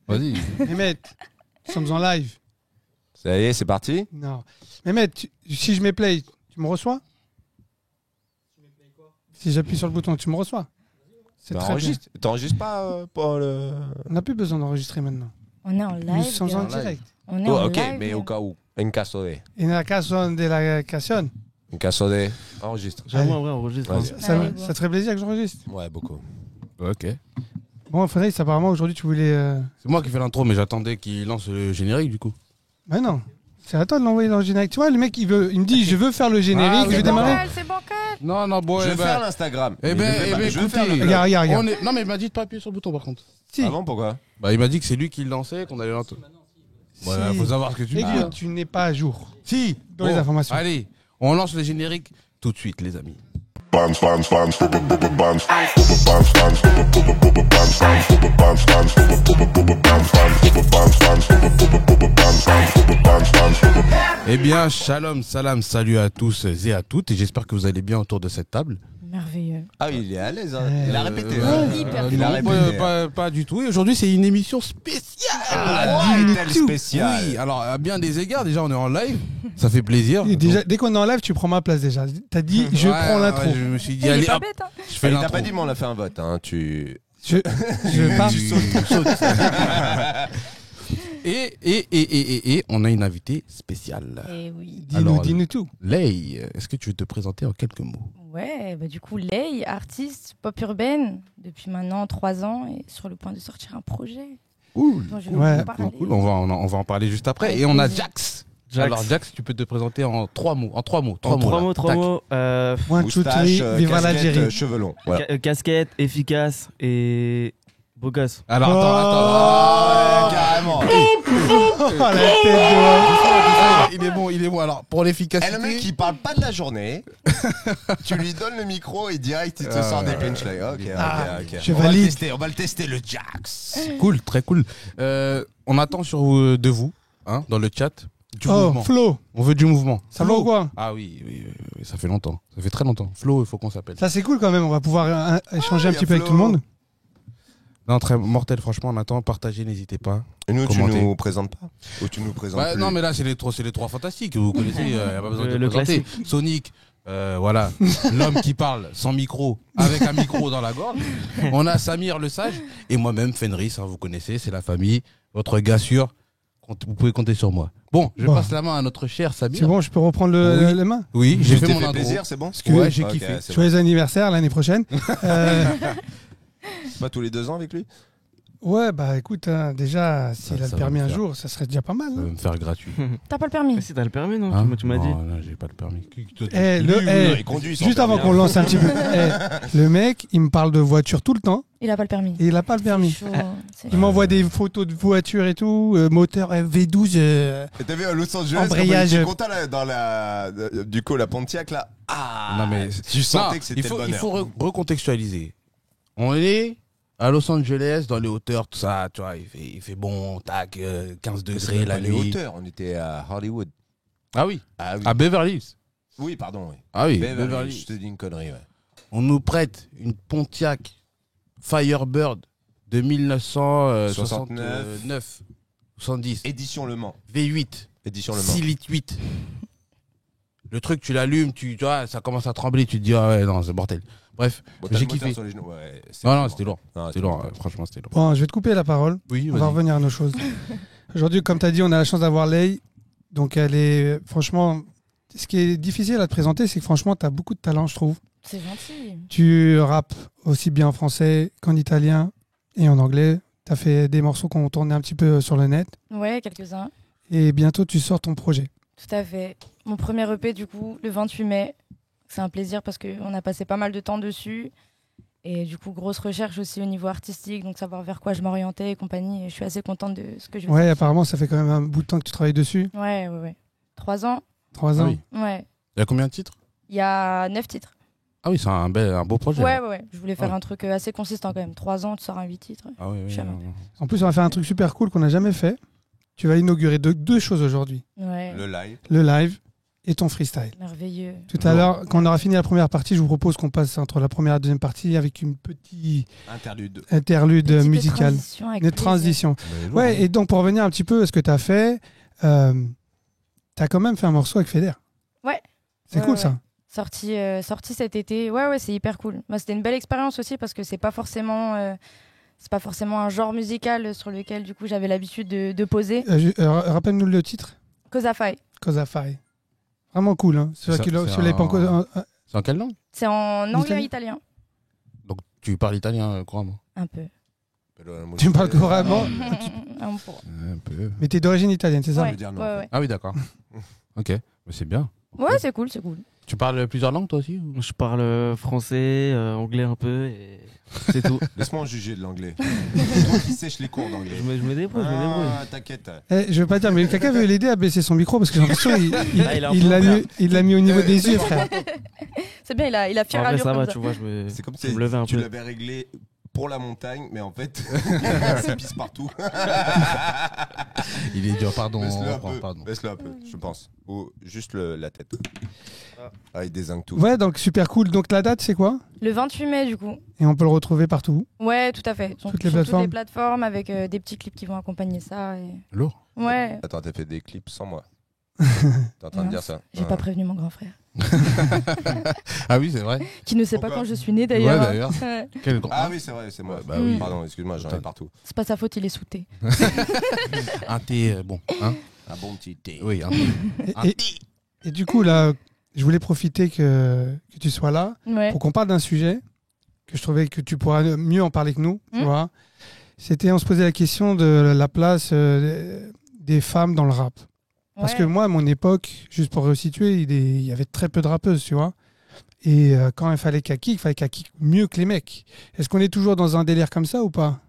Vas-y. Mehmet, nous sommes en live. Ça y est, c'est parti. Non. Mehmet, si je mets play, tu me reçois? Si j'appuie sur le bouton, tu me reçois? C'est très bien. T'enregistres pas pour le... On n'a plus besoin d'enregistrer maintenant. On est en live. Nous sommes en gars. direct. On est en ok, live. mais au cas où. En caso de. En la caso de la occasion. En caso de. Enregistre. J'avoue, en vrai, enregistre. Vas-y. Ça Allez, te ferait plaisir que j'enregistre? Ouais, beaucoup. Ok. Bon, Frédéric, apparemment, aujourd'hui, tu voulais... C'est moi qui fais l'intro, mais j'attendais qu'il lance le générique du coup. Ben non. C'est à toi de l'envoyer dans le générique. Tu vois, le mec, il me dit, je veux faire le générique, Ah, je oui, veux démarrer. bancal, c'est bancal. Non, non, bon, Je vais faire l'Instagram. Eh ben, je vais faire écoutez, le- Regarde. Non, mais il m'a dit de pas appuyer sur le bouton par contre. Si. Ah bon, pourquoi? Bah, il m'a dit que c'est lui qui le lançait, qu'on allait l'entendre. Voilà, Si. faut savoir ce que tu dis. Écoute, hein. tu n'es pas à jour. Si, Dans les informations. Allez, on lance le générique tout de suite, les amis. Eh bien, shalom, salam, salut à tous et à toutes, et j'espère que vous allez bien autour de cette table. Merveilleux. Ah oui, il est à l'aise. Hein. Il a répété. hyper Il a non, répété. pas du tout. Et aujourd'hui, c'est une émission spéciale. Ah, tel spécial. Oui, alors à bien des égards, déjà on est en live, ça fait plaisir. Et déjà, dès qu'on est en live, tu prends ma place déjà. T'as dit, je Ouais, prends l'intro. ouais, je me suis dit, Il est allez, pas hop, bête, hein. je fais Il t'a l'intro. pas dit, mais on a fait un vote. Hein. Tu... Je pars. Et on a une invitée spéciale. Eh oui. Alors, Dis-nous tout. Lay, est-ce que tu veux te présenter en quelques mots? Ouais, bah du coup, Lay, artiste pop urbaine depuis maintenant 3 ans et sur le point de sortir un projet. Cool. dont je vais Ouais. vous parler. Cool, on va en parler juste après. Avec Et on a plaisir. Jax. Jax. Alors Jax, tu peux te présenter en 3 mots. En 3 mots. En 3 là. mots, 3 Tac. mots. One, two, Moustache, three, viva casquette, l'Algérie. cheveux longs. Voilà. Casquette, efficace et beau gosse. Alors Oh. attends. Carrément. Oh, la tête de... Il est bon. Alors pour Et l'efficacité. le mec, il parle pas de la journée. Tu lui donnes le micro et direct, il te sort des punchlines. Ok. je On va le valide. tester, on va le tester, le Jax. Cool, très cool. On attend de vous, hein, dans le chat, du Oh, mouvement. Flo, On veut du mouvement. ça va ou quoi? Ah oui, ça fait longtemps. Ça fait très longtemps. Flo, il faut qu'on s'appelle. Ça, c'est cool quand même. On va pouvoir échanger un y a petit peu avec Flo. tout le monde. Non, très mortel, franchement, on attend. Partagez, n'hésitez pas. Et nous, tu Commenter. nous présentes pas? Ou tu nous présentes Bah, plus non, mais là, c'est les trois fantastiques. Vous connaissez, il n'y a pas besoin de Le présenter. Sonic, voilà, l'homme qui parle sans micro, avec un micro dans la gorge. On a Samir le sage et moi-même, Fenris, hein, vous connaissez, c'est la famille. Votre gars sûr, vous pouvez compter sur moi. Bon, je Bon. passe la main à notre cher Samir. C'est bon, je peux reprendre Oui. les mains? Oui, j'ai Je fait t'ai mon fait intro. plaisir, c'est bon? Ouais, j'ai Ok, kiffé. c'est bon. Joyeux anniversaire l'année prochaine. Pas tous les 2 ans avec lui? Ouais, bah écoute, déjà, s'il a ça le va permis me un faire. jour, ça serait déjà pas mal. Ça va me faire gratuit. T'as pas le permis? Mais si t'as le permis, non? Hein Tu m'as dit. Non, non, j'ai pas le permis. Il conduit sans Juste avant permis. qu'on lance un petit peu. Le mec, il me parle de voiture tout le temps Il a pas le permis. et il a pas le permis. C'est chaud, c'est Il chaud. m'envoie des photos de voiture et tout, moteur V12. Et t'as vu à Los Angeles, Embrayage. quand il était content là, dans du coup, la Pontiac là. Ah, Non, mais tu sentais non, que c'était le bonheur. il faut recontextualiser. On est à Los Angeles, dans les hauteurs, tout ça, tu vois, il fait bon, tac, 15 degrés la les nuit. hauteurs, on était à Hollywood. Ah oui, Ah oui. à Beverly Hills. Oui, pardon. Oui. Ah oui, Beverly, Beverly je Hills. te dis une connerie. Ouais. On nous prête une Pontiac Firebird de 1969, 70, Édition Le Mans. V8, Édition Le Mans. 6 litres 8. Le truc, tu l'allumes, tu vois, ça commence à trembler, tu te dis, ah ouais, non, c'est mortel. Bref, Bon, t'as j'ai le moteur kiffé. sur les genoux. Ouais, Non, c'était lourd. Non, C'était lourd, franchement, c'était lourd. Bon, je vais te couper la parole. Oui, On va vas-y. revenir à nos choses. Aujourd'hui, comme tu as dit, on a la chance d'avoir Lay. Donc, elle est franchement. Ce qui est difficile à te présenter, c'est que franchement, tu as beaucoup de talent, je trouve. C'est gentil. Tu rappes aussi bien en français qu'en italien et en anglais. Tu as fait des morceaux qu'on tournait un petit peu sur le net. Ouais, quelques-uns. Et bientôt, tu sors ton projet. Tout à fait. Mon premier EP, du coup, le 28 mai. C'est un plaisir parce qu'on a passé pas mal de temps dessus. Et du coup, grosse recherche aussi au niveau artistique, donc savoir vers quoi je m'orientais et compagnie. Et je suis assez contente de ce que je Ouais, apparemment, ça fait quand même un bout de temps que tu travailles dessus. Ouais. 3 ans. 3 ans. Ah oui. Ouais. Il y a combien de titres? Il y a 9 titres. Ah oui, c'est un beau projet. Ouais. Je voulais faire Ouais. un truc assez consistant quand même. 3 ans, tu sors un 8 titres. Ah oui, Jamais. En plus, on va faire un truc super cool qu'on n'a jamais fait. Tu vas inaugurer deux choses aujourd'hui. Ouais. Le live. Le live et ton freestyle. Merveilleux. Tout à l'heure, quand on aura fini la première partie, je vous propose qu'on passe entre la première et la deuxième partie avec une petite Interlude. interlude Petite musicale. transition avec Une plaisir. transition. Ouais, et donc pour revenir un petit peu à ce que tu as fait, tu as quand même fait un morceau avec Feder. Ouais. C'est Ouais, cool ouais. ça. Sorti cet été. Ouais, c'est hyper cool. Moi, c'était une belle expérience aussi parce que c'est pas forcément un genre musical sur lequel du coup j'avais l'habitude de poser. Rappelle-nous le titre. Kozafai. Kozafai. Vraiment cool. Hein. C'est ça, c'est Sur les pancos. C'est en quelle langue? C'est en anglais et italien. Donc tu parles italien, crois-moi. Un peu. Tu me parles couramment, Un peu. Un peu. mais tu es d'origine italienne, c'est ça? Ouais, veut dire non, ouais, en fait. ouais. Ah oui, d'accord. Ok, mais c'est bien. Ouais, c'est cool, c'est cool. Tu parles plusieurs langues toi aussi ou... Je parle français, anglais un peu, et c'est tout. Laisse-moi en juger de l'anglais. Toi qui sèches les cours d'anglais. Je me débrouille, je me débrouille. Ah, t'inquiète. Je veux pas dire, mais quelqu'un veut l'aider à baisser son micro parce que j'ai l'impression Ah, il est un il peu l'a frère. il l'a mis au niveau des yeux, frère. C'est bien, il a fière En vrai, allure ça comme va, ça. tu vois, C'est comme je si me levais un tu peu. l'avais réglé pour la montagne, mais en fait, ça pisse partout. Il est dur, pardon. Laisse-le un on reprend, peu, pardon. laisse-le un peu, je pense. Ou juste la tête. Ah, il dézingue tout. Ouais, donc super cool. Donc la date, c'est quoi? Le 28 mai, du coup. Et on peut le retrouver partout. Ouais, tout à fait. Toutes les Sur plateformes. toutes les plateformes avec des petits clips qui vont accompagner ça. Et... Lourd. Ouais. Attends, t'as fait des clips sans moi. T'es en train de dire ça? J'ai pas prévenu mon grand frère. Ah oui, c'est vrai. Qui ne sait Pourquoi pas quand je suis né d'ailleurs. Ouais, d'ailleurs. Ouais. Quel droit. Ah oui, c'est vrai, c'est moi. Bah oui. Pardon, excuse-moi, j'en ai partout. C'est pas sa faute, il est sous thé. Un thé, bon. Hein Un bon petit thé. oui, un thé. Un Et, et du coup, là, je voulais profiter que tu sois là Ouais. pour qu'on parle d'un sujet que je trouvais que tu pourras mieux en parler que nous. Tu Hmm. vois. C'était, on se posait la question de la place des femmes dans le rap. Parce Ouais. que moi, à mon époque, juste pour resituer, il y avait très peu de rappeuses, tu vois. Et quand il fallait qu'elle kick mieux que les mecs. Est-ce qu'on est toujours dans un délire comme ça ou pas?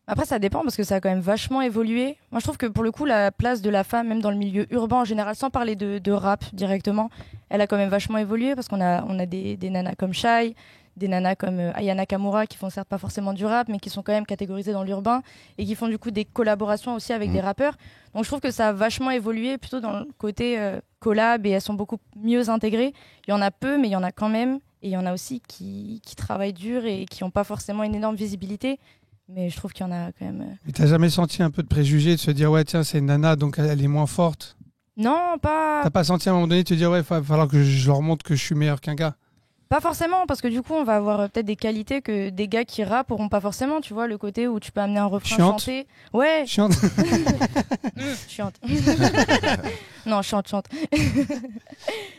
Après, ça dépend parce que ça a quand même vachement évolué. Moi, je trouve que pour le coup, la place de la femme, même dans le milieu urbain en général, sans parler de rap directement, elle a quand même vachement évolué parce qu'on a des nanas comme Shai, des nanas comme Aya Nakamura qui font certes pas forcément du rap, mais qui sont quand même catégorisées dans l'urbain et qui font du coup des collaborations aussi avec des rappeurs. Donc je trouve que ça a vachement évolué plutôt dans le côté collab et elles sont beaucoup mieux intégrées. Il y en a peu, mais il y en a quand même. Et il y en a aussi qui travaillent dur et qui n'ont pas forcément une énorme visibilité. Mais je trouve qu'il y en a quand même. Mais t'as jamais senti un peu de préjugé de se dire, ouais, tiens, c'est une nana, donc elle est moins forte? Non, pas. T'as pas senti à un moment donné de te dire, ouais, il va falloir que je leur montre que je suis meilleur qu'un gars? Pas forcément, parce que du coup, on va avoir peut-être des qualités que des gars qui rappent auront pas forcément. Tu vois, le côté où tu peux amener un refrain Chiante. chanté. Ouais, Chiante. chiante. Non, chante.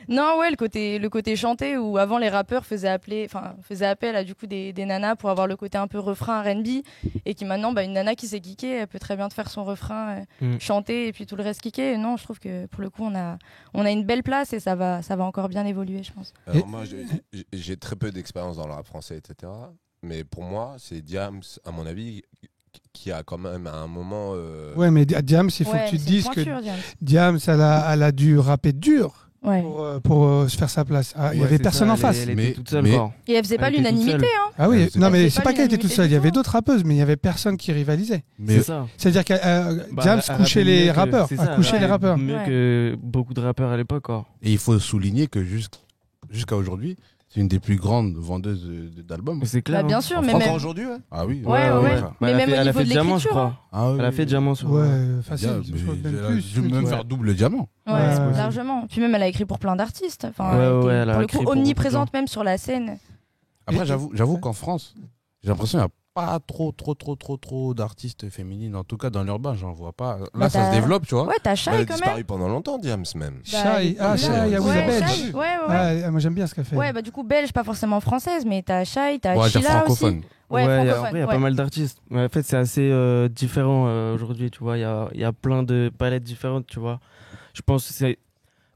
Non, ouais, le côté chanté où avant les rappeurs faisaient appel à du coup des nanas pour avoir le côté un peu refrain R&B et qui maintenant, une nana qui sait kicker, elle peut très bien te faire son refrain chanté et puis tout le reste kicker. Et non, je trouve que pour le coup, on a une belle place et ça va encore bien évoluer, je pense. Alors moi, j'ai très peu d'expérience dans le rap français, etc. Mais pour moi, c'est Diams, à mon avis, qui a quand même à un moment... Ouais, mais Diams, il faut Ouais, que tu te c'est une dises que pointure, Diams. Diams, elle a dû rapper dur Ouais. pour se faire sa place. Ah, il y Ouais, avait c'est personne ça, en face. Elle Mais- était toute seule, mais- quoi. Et elle faisait pas Elle était toute l'unanimité, seule. hein. Ah oui, Elle non, mais faisait c'est pas pas qu'elle était toute l'unanimité seule. Il y du avait tout. d'autres rappeuses, mais il y avait personne qui rivalisait. Mais C'est ça. C'est-à-dire que Bah, Diams elle couchait rappait les mieux que- rappeurs, c'est a ça, couché ouais. les rappeurs. Mieux Ouais. que beaucoup de rappeurs à l'époque, quoi. Et il faut souligner que jusqu'à aujourd'hui, c'est une des plus grandes vendeuses d'albums. Mais c'est clair. Bah, bien hein. sûr, En mais France, même. aujourd'hui, ouais. Ah oui. Ouais. Bah, Mais elle a même fait- au elle a niveau fait de diamant, je l'écriture, crois. hein. Ah oui. Elle a fait diamant sur. Ouais, Bien, facile. mais je crois même je plus, je vais même ouais. faire double diamant. Ouais, Ouais. largement. Puis même, elle a écrit pour plein d'artistes. Enfin, Ouais, elle était, ouais, elle a pour le écrit coup, pour beaucoup de omniprésente gens. même sur la scène. Après, j'avoue qu'en France, j'ai l'impression qu'il n'y a pas trop d'artistes féminines. En tout cas, dans l'urbain, j'en vois pas. Là, Bah, ça se t'as- développe, tu vois. Ouais, t'as Elle Shai a quand même. disparu pendant longtemps, Diams, même. Shai, ah, Shai, ah oui, la Ouais, belge. Shai, ouais. Ah, moi j'aime bien ce qu'elle fait. Ouais, bah du coup, belge, pas forcément française, mais t'as Shai, t'as On va dire Sheila aussi. francophone. Ouais, en francophone. vrai, il y a ouais. pas mal d'artistes. Mais en fait, c'est assez différent aujourd'hui, tu vois. Il y a plein de palettes différentes, tu vois. Je pense que c'est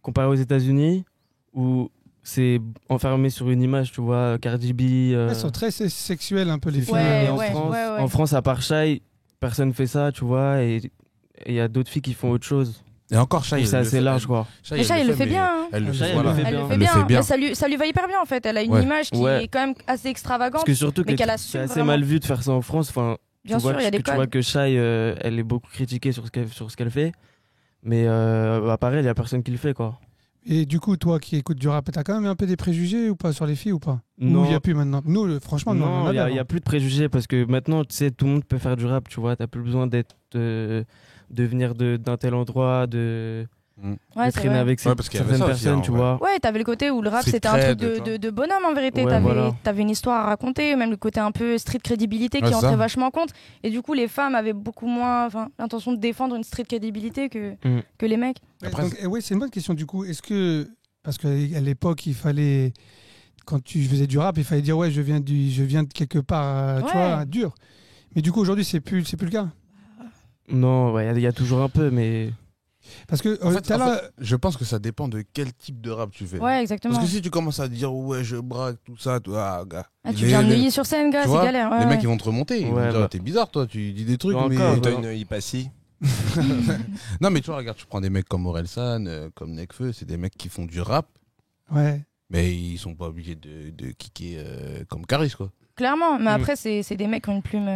comparé aux États-Unis où c'est enfermé sur une image, tu vois. Cardi B. Elles sont très sexuelles un peu les filles. Ouais, Et en, ouais, France, ouais, ouais. en France, à part Shai, personne fait ça, tu vois. Et il y a d'autres filles qui font autre chose. Et encore, Shai, C'est assez large, quoi. Mais Shai, elle le fait bien. hein. Elle le Shai, fait, elle le voilà. fait Elle bien. le fait Elle le bien. fait bien. Mais ça lui va hyper bien en fait. Elle a une Ouais. image qui Ouais. est quand même assez extravagante. Parce que surtout mais que qu'elle c'est assume assez vraiment. mal vu de faire ça en France. Enfin, Bien tu vois sûr, il y a des tu vois codes. que Shai, elle est beaucoup critiquée sur ce qu'elle fait. Mais à part elle, il n'y a personne qui le fait, quoi. Et du coup, toi qui écoutes du rap, t'as quand même un peu des préjugés ou pas sur les filles ou pas? Non. Ou il n'y a plus maintenant? Nous, franchement, nous, on en Non, il avait n'y a avant. plus de préjugés parce que maintenant, tu sais, tout le monde peut faire du rap, tu vois. T'as plus besoin d'être, de venir d'un tel endroit, de Ouais, c'est traîner vrai. avec Ouais, parce qu'il y avait certaines ça aussi, personnes, hein, tu ouais. vois. Ouais, t'avais le côté où le rap Street c'était un truc cred, de, tu vois. de bonhomme en vérité. Ouais, voilà. T'avais une histoire à raconter, même le côté un peu street crédibilité Ouais, qui c'est entrait ça. vachement en compte. Et du coup, les femmes avaient beaucoup moins l'intention de défendre une street crédibilité que les mecs. Après, Donc, oui, c'est une bonne question du coup. Est-ce que, parce qu'à l'époque, il fallait, quand tu faisais du rap, il fallait dire ouais, je viens de quelque part, tu Ouais. vois, dur. Mais du coup, aujourd'hui, c'est plus le cas. Non, ouais, il y a toujours un peu, mais. Parce que en fait, tout à l'heure, je pense que ça dépend de quel type de rap tu fais. Ouais, exactement. Parce que si tu commences à dire ouais, je braque, tout ça, toi, gars. Ah, tu viens de Neuilly sur scène, gars, tu c'est vois, galère. Ouais, les ouais. mecs ils vont te remonter. Ils vont Ouais, te dire bah. t'es bizarre, toi, tu dis des trucs. Encore, mais... ouais. T'as une Ipassi. Non, mais tu vois, regarde, tu prends des mecs comme Orelsan, comme Nekfeu, c'est des mecs qui font du rap, ouais. mais ils sont pas obligés de kicker comme Caris, quoi. Clairement, mais après, c'est des mecs qui ont une plume.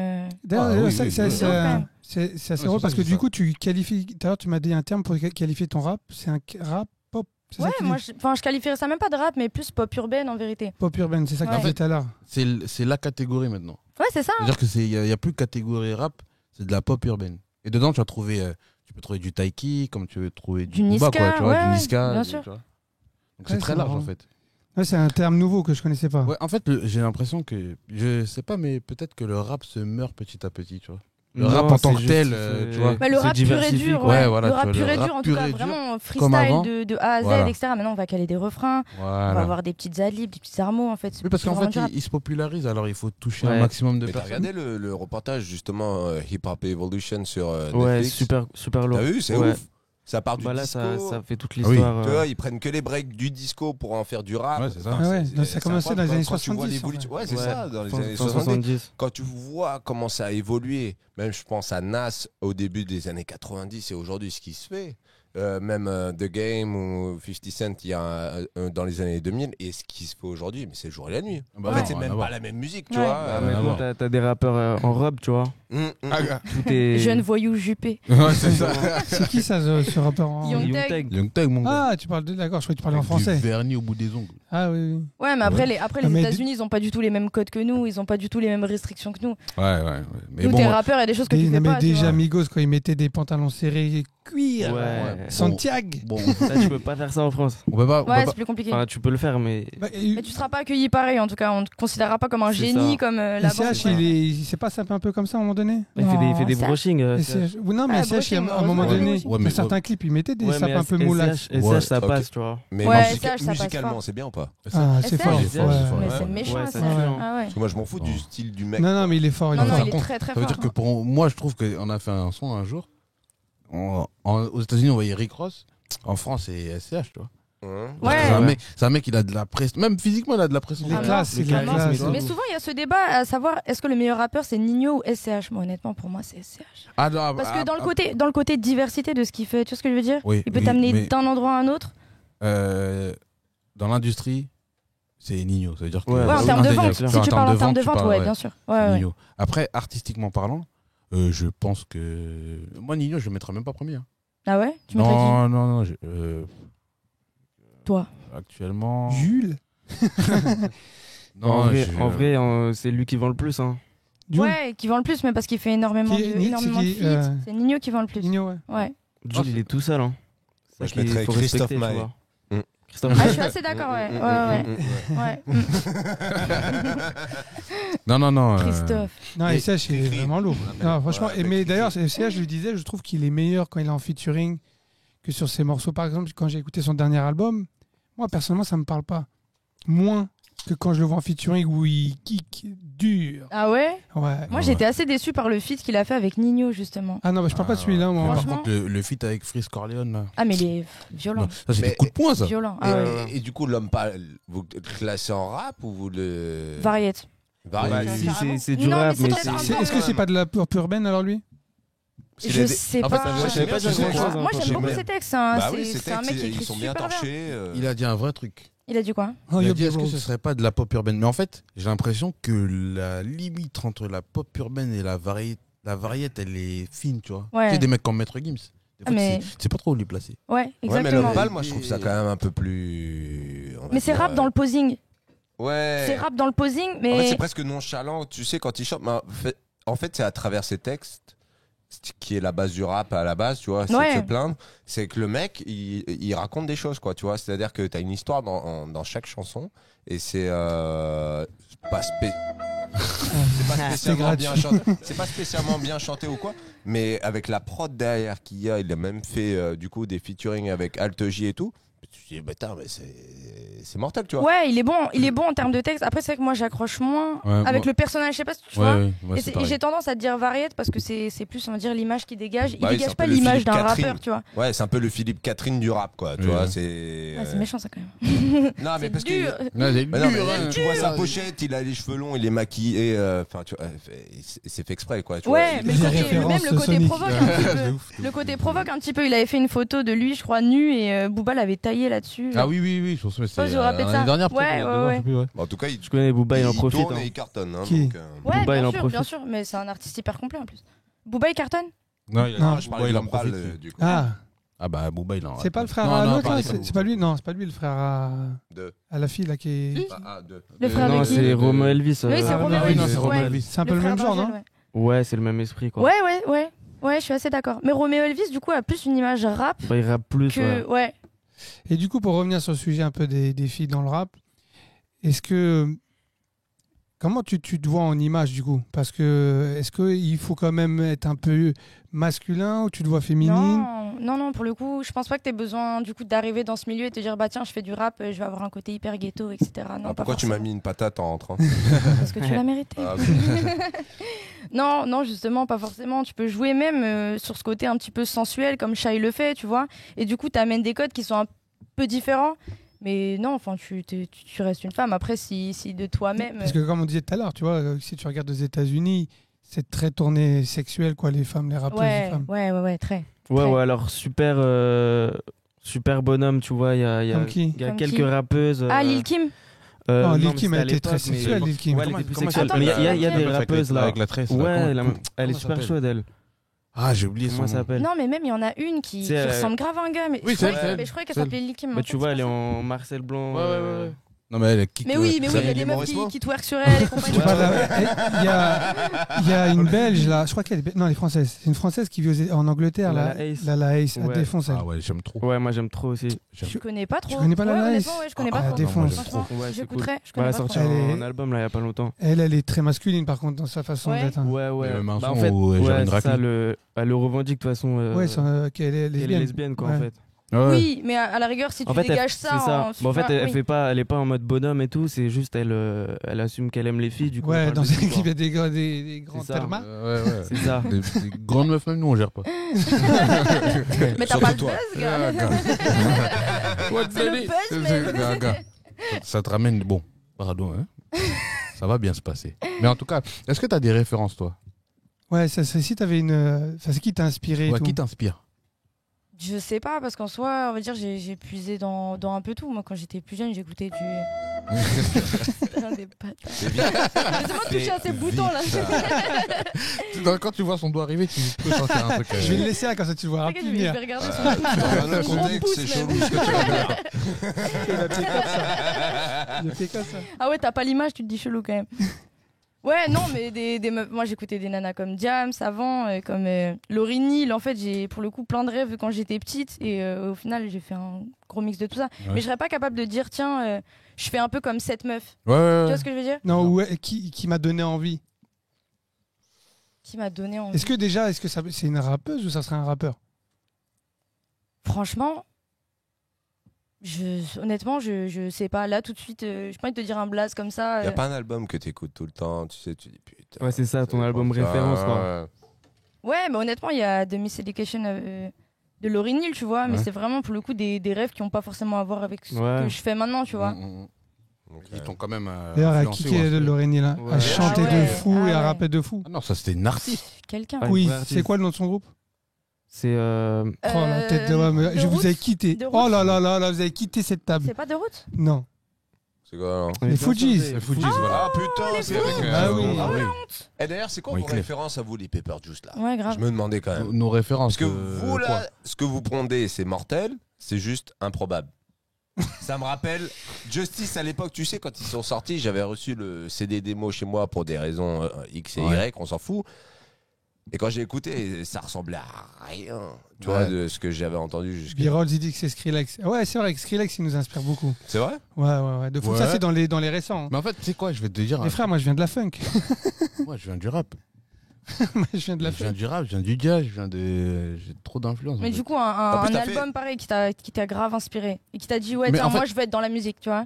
D'ailleurs, Ah, oui, c'est oui, c'est- oui. c'est- Ouais, quand même. c'est assez c'est drôle ça parce que que je du dis coup, tu qualifies. Tout à l'heure, tu m'as dit un terme pour qualifier ton rap. C'est un rap pop. C'est Ouais, ça que tu moi, dis je qualifierais ça même pas de rap, mais plus pop urbaine en vérité. Pop urbaine, c'est ça que tu Ouais. disais tout à l'heure. C'est la catégorie maintenant. Ouais, c'est ça. C'est-à-dire qu'il n'y a plus de catégorie rap, c'est de la pop urbaine. Et dedans, tu vas trouver, tu peux trouver du Taiki, comme tu veux trouver Du Booba, Niska, quoi, tu vois, ouais, du Niska. bien tu sûr. vois. Donc Ouais, c'est très c'est large marrant. en fait. Ouais, c'est un terme nouveau que je connaissais pas. Ouais, en fait, j'ai l'impression que, je sais pas, mais peut-être que le rap se meurt petit à petit, tu vois. Le Non, rap en tant c'est que juste, tel, c'est- tu vois. Ouais, le se rap pur et diversifie, dur, quoi. Ouais, voilà, le tu rap vois, pur le et dur, rap en tout pur cas, et dur, vraiment comme freestyle avant. de A à Z, Voilà. etc. Maintenant, on va caler des refrains, on va Voilà. avoir des petites adlibs, des petits armots, en fait. C'est Oui, parce plus qu'en vraiment fait, du rap. il se popularise, alors il faut toucher un Ouais. maximum de Mais t'as personnes. regardé le reportage justement Hip Hop Evolution sur Ouais, Netflix. super lourd. T'as vu, c'est Ouais. ouf. Ça part du Bah là, disco. ça fait toute Ah oui. l'histoire. Tu vois, ils prennent que les breaks du disco pour en faire du rap. Ouais, c'est ça. Enfin, Ah ouais, c'est- ça c'est commençait dans les incroyable années quand tu vois 70, l'évolution. en Ouais, c'est Ouais. ça, dans les années 70. 70. Quand tu vois comment ça a évolué, même je pense à Nas au début des années 90 et aujourd'hui ce qui se fait, même The Game ou 50 Cent il y a, dans les années 2000 et ce qui se fait aujourd'hui, mais c'est le jour et la nuit. Bah En non, fait, c'est rien même à pas voir. la même musique, tu Ouais. vois. Bah, Ouais, maintenant, ouais. t'as des rappeurs en robe, tu vois. Tout est. Jeune voyou juppé. Ouais, c'est ça. C'est qui ça, ce rappeur en... Young Young Thug. Thug. Young Thug, mon gars. Ah, tu parles de... D'accord, je croyais que tu parlais en Avec français. Du vernis au bout des ongles. Ah oui, oui. Ouais, mais après, Ouais. les Ah, mais États-Unis, ils ont pas du tout les mêmes codes que nous, ils ont pas du tout les mêmes restrictions que nous. Ouais. Mais Nous, bon, t'es rappeur, il y a des choses que tu Non, fais mais pas. tu déjà, vois. Migos, quand ils mettaient des pantalons serrés cuir, Ouais. Santiago. bon, Ça, tu peux pas faire ça en France. on peut pas. on Ouais, peut c'est plus compliqué. Enfin, tu peux le faire, mais. Bah, Mais tu seras pas accueilli pareil, en tout cas. On te considérera pas comme un C'est génie, ça. comme Et là-bas. CH, il s'est pas sapé un peu comme ça à un moment donné Il fait des ça- brushing. Et CH Non, mais Ah, CH, à un brushing, moment ouais, donné, aussi. Ouais, dans mais- certains clips, il mettait des Ouais, sapes mais un peu moulax. SCH, Ouais, ça ok. passe, tu vois. Mais Ouais, musica- SH, ça passe musicalement, fort. c'est bien ou pas? Ah, c'est SH, fort. c'est ouais. fort. Mais Ouais. c'est méchant, Ouais, ça. ça tue, hein. Ah ouais. Parce que moi, je m'en fous du Oh. style du mec. Non, mais il est fort. Il Non, est non, fort. il est contre, très très Ça veut fort. dire que pour moi, je trouve qu'on a fait un son un jour. Aux États-Unis, on voyait Rick Ross. En France, c'est SCH, tu vois. Hein? Ouais. C'est un mec, il a de la pression. Même physiquement, il a de la pression. Il est Ah, classe, non, il est le charisme, classe. mais Mais souvent, il y a ce débat à savoir est-ce que le meilleur rappeur c'est Nino ou SCH. Moi, honnêtement, pour moi, c'est SCH. Ah, non, Parce que dans le côté diversité de ce qu'il fait, tu vois ce que je veux dire Oui, il peut oui, t'amener mais- d'un endroit à un autre. dans l'industrie, c'est Nino. Ça veut dire que Ouais, Ouais, bah en oui, termes de indéniable. vente. Tu Si vois, tu parles en termes de tu vente, parles, ouais, ouais. bien sûr. c'est Ouais, ouais. Nino. Après, artistiquement parlant, je pense que. Moi, Nino, je le mettrais même pas premier. Hein. Ah ouais Tu mettrais qui Non. Toi. Actuellement. Jules Non, En vrai, c'est lui qui vend le plus. Hein. Jules Ouais, qui vend le plus, mais parce qu'il fait énormément Qui- de c'est qui, feats. C'est Nino qui vend le plus. Nino, ouais. Ouais. Jules, il est tout seul. Hein. Moi, je Ça qu'il mettrais faut Christophe respecter, tu Maé. vois. Mm. Christophe Ah, Maé. je suis assez d'accord, ouais. Ouais. Non. Christophe. Non, Et- SCH, il est Cricri. vraiment lourd. On l'appelle. Non, franchement, Ouais, mais Cricri. d'ailleurs, SCH, je lui disais, je trouve qu'il est meilleur quand il est en featuring que sur ses morceaux. Par exemple, quand j'ai écouté son dernier album, moi, personnellement, ça me parle pas. Moins que quand je le vois en featuring où il kick dur. Ah ouais Ouais. Moi, j'étais assez déçu par le feat qu'il a fait avec Nino, justement. Ah non, bah, je parle pas de celui-là, moi. Par Franchement. contre, le feat avec Freeze Corleone, là. Ah, mais il est violent. Non, ça, c'est Mais- des coups de poing, ça. Violent. Et, Ah ouais. ouais. et du coup, l'homme pâle, vous le classez en rap ou vous le. Variette. Variété. Bah, si, carrément. c'est du Non, rap, mais c'est mais peut-être c'est. un C'est- peu- Est-ce que c'est pas de la pop urbaine alors lui Parce qu'il a Je des- sais En fait, pas. je savais pas dire grand-chose, quoi. hein, Moi, quand j'aime j'ai beaucoup vu. ses textes. Hein. Bah oui, C'est un mec qui écrit ils sont bien super bien. torchés. Il a dit un vrai truc. Il a dit quoi Oh, Il a Yob dit est-ce que Rose. ce serait pas de la pop urbaine? Mais en fait, j'ai l'impression que la limite entre la pop urbaine et la variété, elle est fine, tu vois. Ouais. Tu sais, des mecs comme Maître Gims. Des fois, mais- c'est pas trop où les placer. Ouais, Ouais, mais exactement. l'homme pâle, moi, je trouve ça quand même un peu plus. on va Mais c'est dire, rap dans le posing. Ouais. C'est rap dans le posing, En fait, mais. c'est presque nonchalant, tu sais, quand il chante. Mais en fait, c'est à travers ses textes, qui est la base du rap à la base, tu vois, c'est Ouais. de se plaindre. C'est que le mec, il raconte des choses, quoi, tu vois. C'est-à-dire que t'as une histoire dans chaque chanson, et c'est pas c'est pas spécialement gratuit. bien chanté. C'est pas spécialement bien chanté ou quoi, mais avec la prod derrière qu'il y a, il a même fait du coup des featuring avec Alt J et tout. Tu te dis, mais c'est mortel, tu vois. Ouais, il est bon en termes de texte. Après, c'est vrai que moi, j'accroche moins Ouais, avec moi- le personnage. Je sais pas si tu vois. moi, Et c'est et pareil. j'ai tendance à te dire variette parce que c'est plus, on va dire, l'image qui dégage. Il Bah oui, c'est dégage un pas peu le l'image Philippe d'un Catherine. rappeur, tu vois. Ouais, c'est un peu le Philippe Catherine du rap, quoi. Tu Oui, vois, oui. c'est. Ah, c'est méchant ça quand même. Non, mais C'est parce dur. que. Ouais, c'est Mais non, dur, mais hein. tu vois sa pochette, il a les cheveux longs, il est maquillé. Enfin, tu vois, c'est fait exprès, quoi. Tu vois. Ouais, mais Les le côté, références même le côté soniques. provoque un petit C'est peu. ouf, c'est Le ouf. côté provoque un petit peu. Il avait fait une photo de lui, je crois, nu et Booba l'avait taillé là-dessus. Ah oui, je me souviens, Oh, je me rappelle de ça. l'année dernière, peut-être, Ouais, il y a ouais, 2 ans, ouais. je sais plus, ouais. En tout cas, Je connais Booba, il en profite. tourne hein. et il cartonne. Hein, Qui donc, Ouais, Booba, il en bien profite. sûr, mais c'est un artiste hyper complet en plus. Booba, il cartonne Non, Non, je parlais de l'homme pâle, du coup. Ah, Ah bah, Booba, il en c'est pas le frère Non, à non, l'autre là parlez C'est de c'est pas lui Non, c'est pas lui le frère De. à la fille là qui est. Le frère Non, de qui c'est Romo Elvis. Oui, c'est Ah, Roméo oui, non, Elvis. c'est Roméo Ouais. Elvis. C'est un peu le frère même genre, d'Angèle, non ouais. Ouais, c'est le même esprit, quoi. Ouais, je suis assez d'accord. Mais Roméo Elvis, du coup, a plus une image rap Bah, il rappe plus, que. ouais. Ouais. Et du coup, pour revenir sur le sujet un peu des filles dans le rap, est-ce que. Comment tu te vois en image du coup? Parce que est-ce qu'il faut quand même être un peu masculin ou tu te vois féminine? Non, pour le coup, je pense pas que tu aies besoin du coup d'arriver dans ce milieu et te dire bah tiens, je fais du rap, je vais avoir un côté hyper ghetto, etc. Non, pas Pourquoi tu m'as forcément. mis une patate en rentrant Parce que tu l'as mérité. Ah, Non, justement, pas forcément. Tu peux jouer même sur ce côté un petit peu sensuel, comme Shai le fait, tu vois. Et du coup, tu amènes des codes qui sont un peu différents. Mais non, enfin, tu restes une femme. Après, si de toi-même. Parce que comme on disait tout à l'heure, tu vois, si tu regardes aux États-Unis, c'est très tourné sexuel, quoi, les femmes, les rappeuses, les femmes. Ouais, très. Ouais, alors super bonhomme, tu vois. Il y a Comme qui? il y a Comme quelques qui rappeuses. Ah, Lil Kim Oh, non, Lil mais Kim c'était a à été très l'époque, mais- sexuelle, Lil Kim. Ouais, elle était plus Comment- sexuelle. Attends, Mais il y a laquelle des rappeuses là. Avec la tresse. là. Ouais, Comment- elle est comment super ça chaude, elle. Ah, j'ai oublié son Comment ça nom. s'appelle? Non, mais même, il y en a une qui C'est, ressemble grave à un gars. Mais Oui, je c'est croyais- elle, mais je croyais qu'elle c'est elle. s'appelait Lil Kim. mais Bah, en tu fait, vois, c'est elle est pas ça. en Marcel Blanc. Ouais. Non, mais elle kick. Mais oui, il y a Xavier des meufs Morismo qui twerkent sur elle et compagnie. Tu parles il y a une Belge là, je crois qu'elle est. Non, elle est française. C'est une française qui vit en Angleterre, là. Lala Ace. Lala Ace, elle Ouais. défonce elle. Ah ouais, j'aime trop. Ouais, moi j'aime trop aussi. Je connais pas trop. Tu connais pas la Ouais, Nice honnêtement, ouais, je connais Ah, pas trop. défonce. Franchement, Ouais, c'est j'écouterais. Je Bah, connais elle a pas sorti trop. Elle est- un album là il y a pas longtemps. Elle est très masculine par contre dans sa façon Ouais. d'être. hein. Ouais. Il y a même un Bah, son en fait, où elle gère ouais, une c'est ça, raclée. elle le revendique de toute façon. Ouais, qu'elle est Elle est lesbienne. lesbienne quoi en Ouais. fait. Oui, mais à la rigueur, si tu En fait, dégages c'est ça. ça. Bon, en fait, elle oui. fait pas, elle est pas en mode bonhomme et tout. C'est juste elle assume qu'elle aime les filles. Du coup, elle Ouais, parle dans de une tout, équipe, il y quoi. a des grands C'est ça. Thelma. Ouais. C'est ça. Des grandes meufs, même nous, on gère pas. Mais t'as pas le toi. buzz, gars. C'est le buzz, mais- Ça te ramène. Bon, pardon, hein. Ça va bien se passer. Mais en tout cas, est-ce que tu as des références, toi? Ouais, ça serait si t'avais une. Ça c'est qui t'a inspiré et Ouais, tout. qui t'inspire? Je sais pas, parce qu'en soi, on va dire, j'ai puisé dans un peu tout. Moi, quand j'étais plus jeune, j'écoutais du. Putain, des patates. Laissez-moi toucher à ces boutons là. Quand tu vois son doigt arriver, tu peux sentir un truc. Je vais le laisser là, comme ça tu le vois T'inquiète, je vais venir. regarder son Dans un son contexte, pouce, c'est même. chelou ce que tu vas dire. Il a fait comme ça. Il a fait comme ça. Ah ouais, t'as pas l'image, tu te dis chelou quand même. Ouais, non, mais des meufs. Moi, j'écoutais des nanas comme Diams avant, comme Lauryn Hill. En fait, j'ai pour le coup plein de rêves quand j'étais petite. Et au final, j'ai fait un gros mix de tout ça. Ouais. Mais je serais pas capable de dire, tiens, je fais un peu comme cette meuf. Ouais, Tu vois ce que je veux dire? Non, ouais, qui m'a donné envie. Qui m'a donné envie. Est-ce que c'est une rappeuse ou ça serait un rappeur? Franchement, honnêtement, je sais pas. Là, tout de suite, je peux pas te dire un blaze comme ça. Il y a pas un album que t'écoutes tout le temps, tu sais, tu dis putain. Ouais, c'est ça, ton album bon, ça, référence, quoi. ouais. Ouais, mais honnêtement, il y a The Miss Education de Lauryn Hill, tu vois. Mais Ouais. c'est vraiment pour le coup des rêves qui ont pas forcément à voir avec ce Ouais. que je fais maintenant, tu vois. Ok. Ils t'ont quand même. D'ailleurs, elle a influencé, kické ouais. de Lauryn Hill. Hein. Ouais. Elle chantait Ah ouais, de fou ah et elle ouais. rappait de fou. Ah non, ça c'était une artiste. Quelqu'un. Ouais. Oui, vrai artiste. c'est quoi le nom de son groupe? C'est Oh la tête de homme. De Je vous ai Roots quitté. De Oh Roots là, vous avez quitté cette table. C'est pas de route? Non. C'est quoi alors? Les Fujis. Les Fujis, voilà. Ah putain, c'est Avec, vrai. Ah oui. oui. Et d'ailleurs, c'est quoi Oui, vos Clef. références à vous, les Pepper Juice là? Ouais, grave. Je me demandais quand même. Nos références. Parce que vous quoi là, ce que vous pondez, c'est mortel, c'est juste improbable. Ça me rappelle Justice à l'époque, tu sais, quand ils sont sortis, j'avais reçu le CD démo chez moi pour des raisons X et Y, on s'en fout. Et quand j'ai écouté, ça ressemblait à rien, tu vois, de ce que j'avais entendu jusqu'à. B-Rolls, il dit que c'est Skrillex. Ouais, c'est vrai que Skrillex, il nous inspire beaucoup. C'est vrai? Ouais. De fou. Ouais. Ça, c'est dans les récents. Mais en fait, tu sais quoi, je vais te dire. Les frères, moi, je viens de la funk. Moi, je viens du rap. Moi, je viens de la Je viens funk. du rap, je viens du jazz, j'ai trop d'influence. Mais en fait. du coup, un En plus, t'as album pareil qui t'a grave inspiré et qui t'a dit ouais, Mais tiens, en fait- moi je veux être dans la musique, tu vois.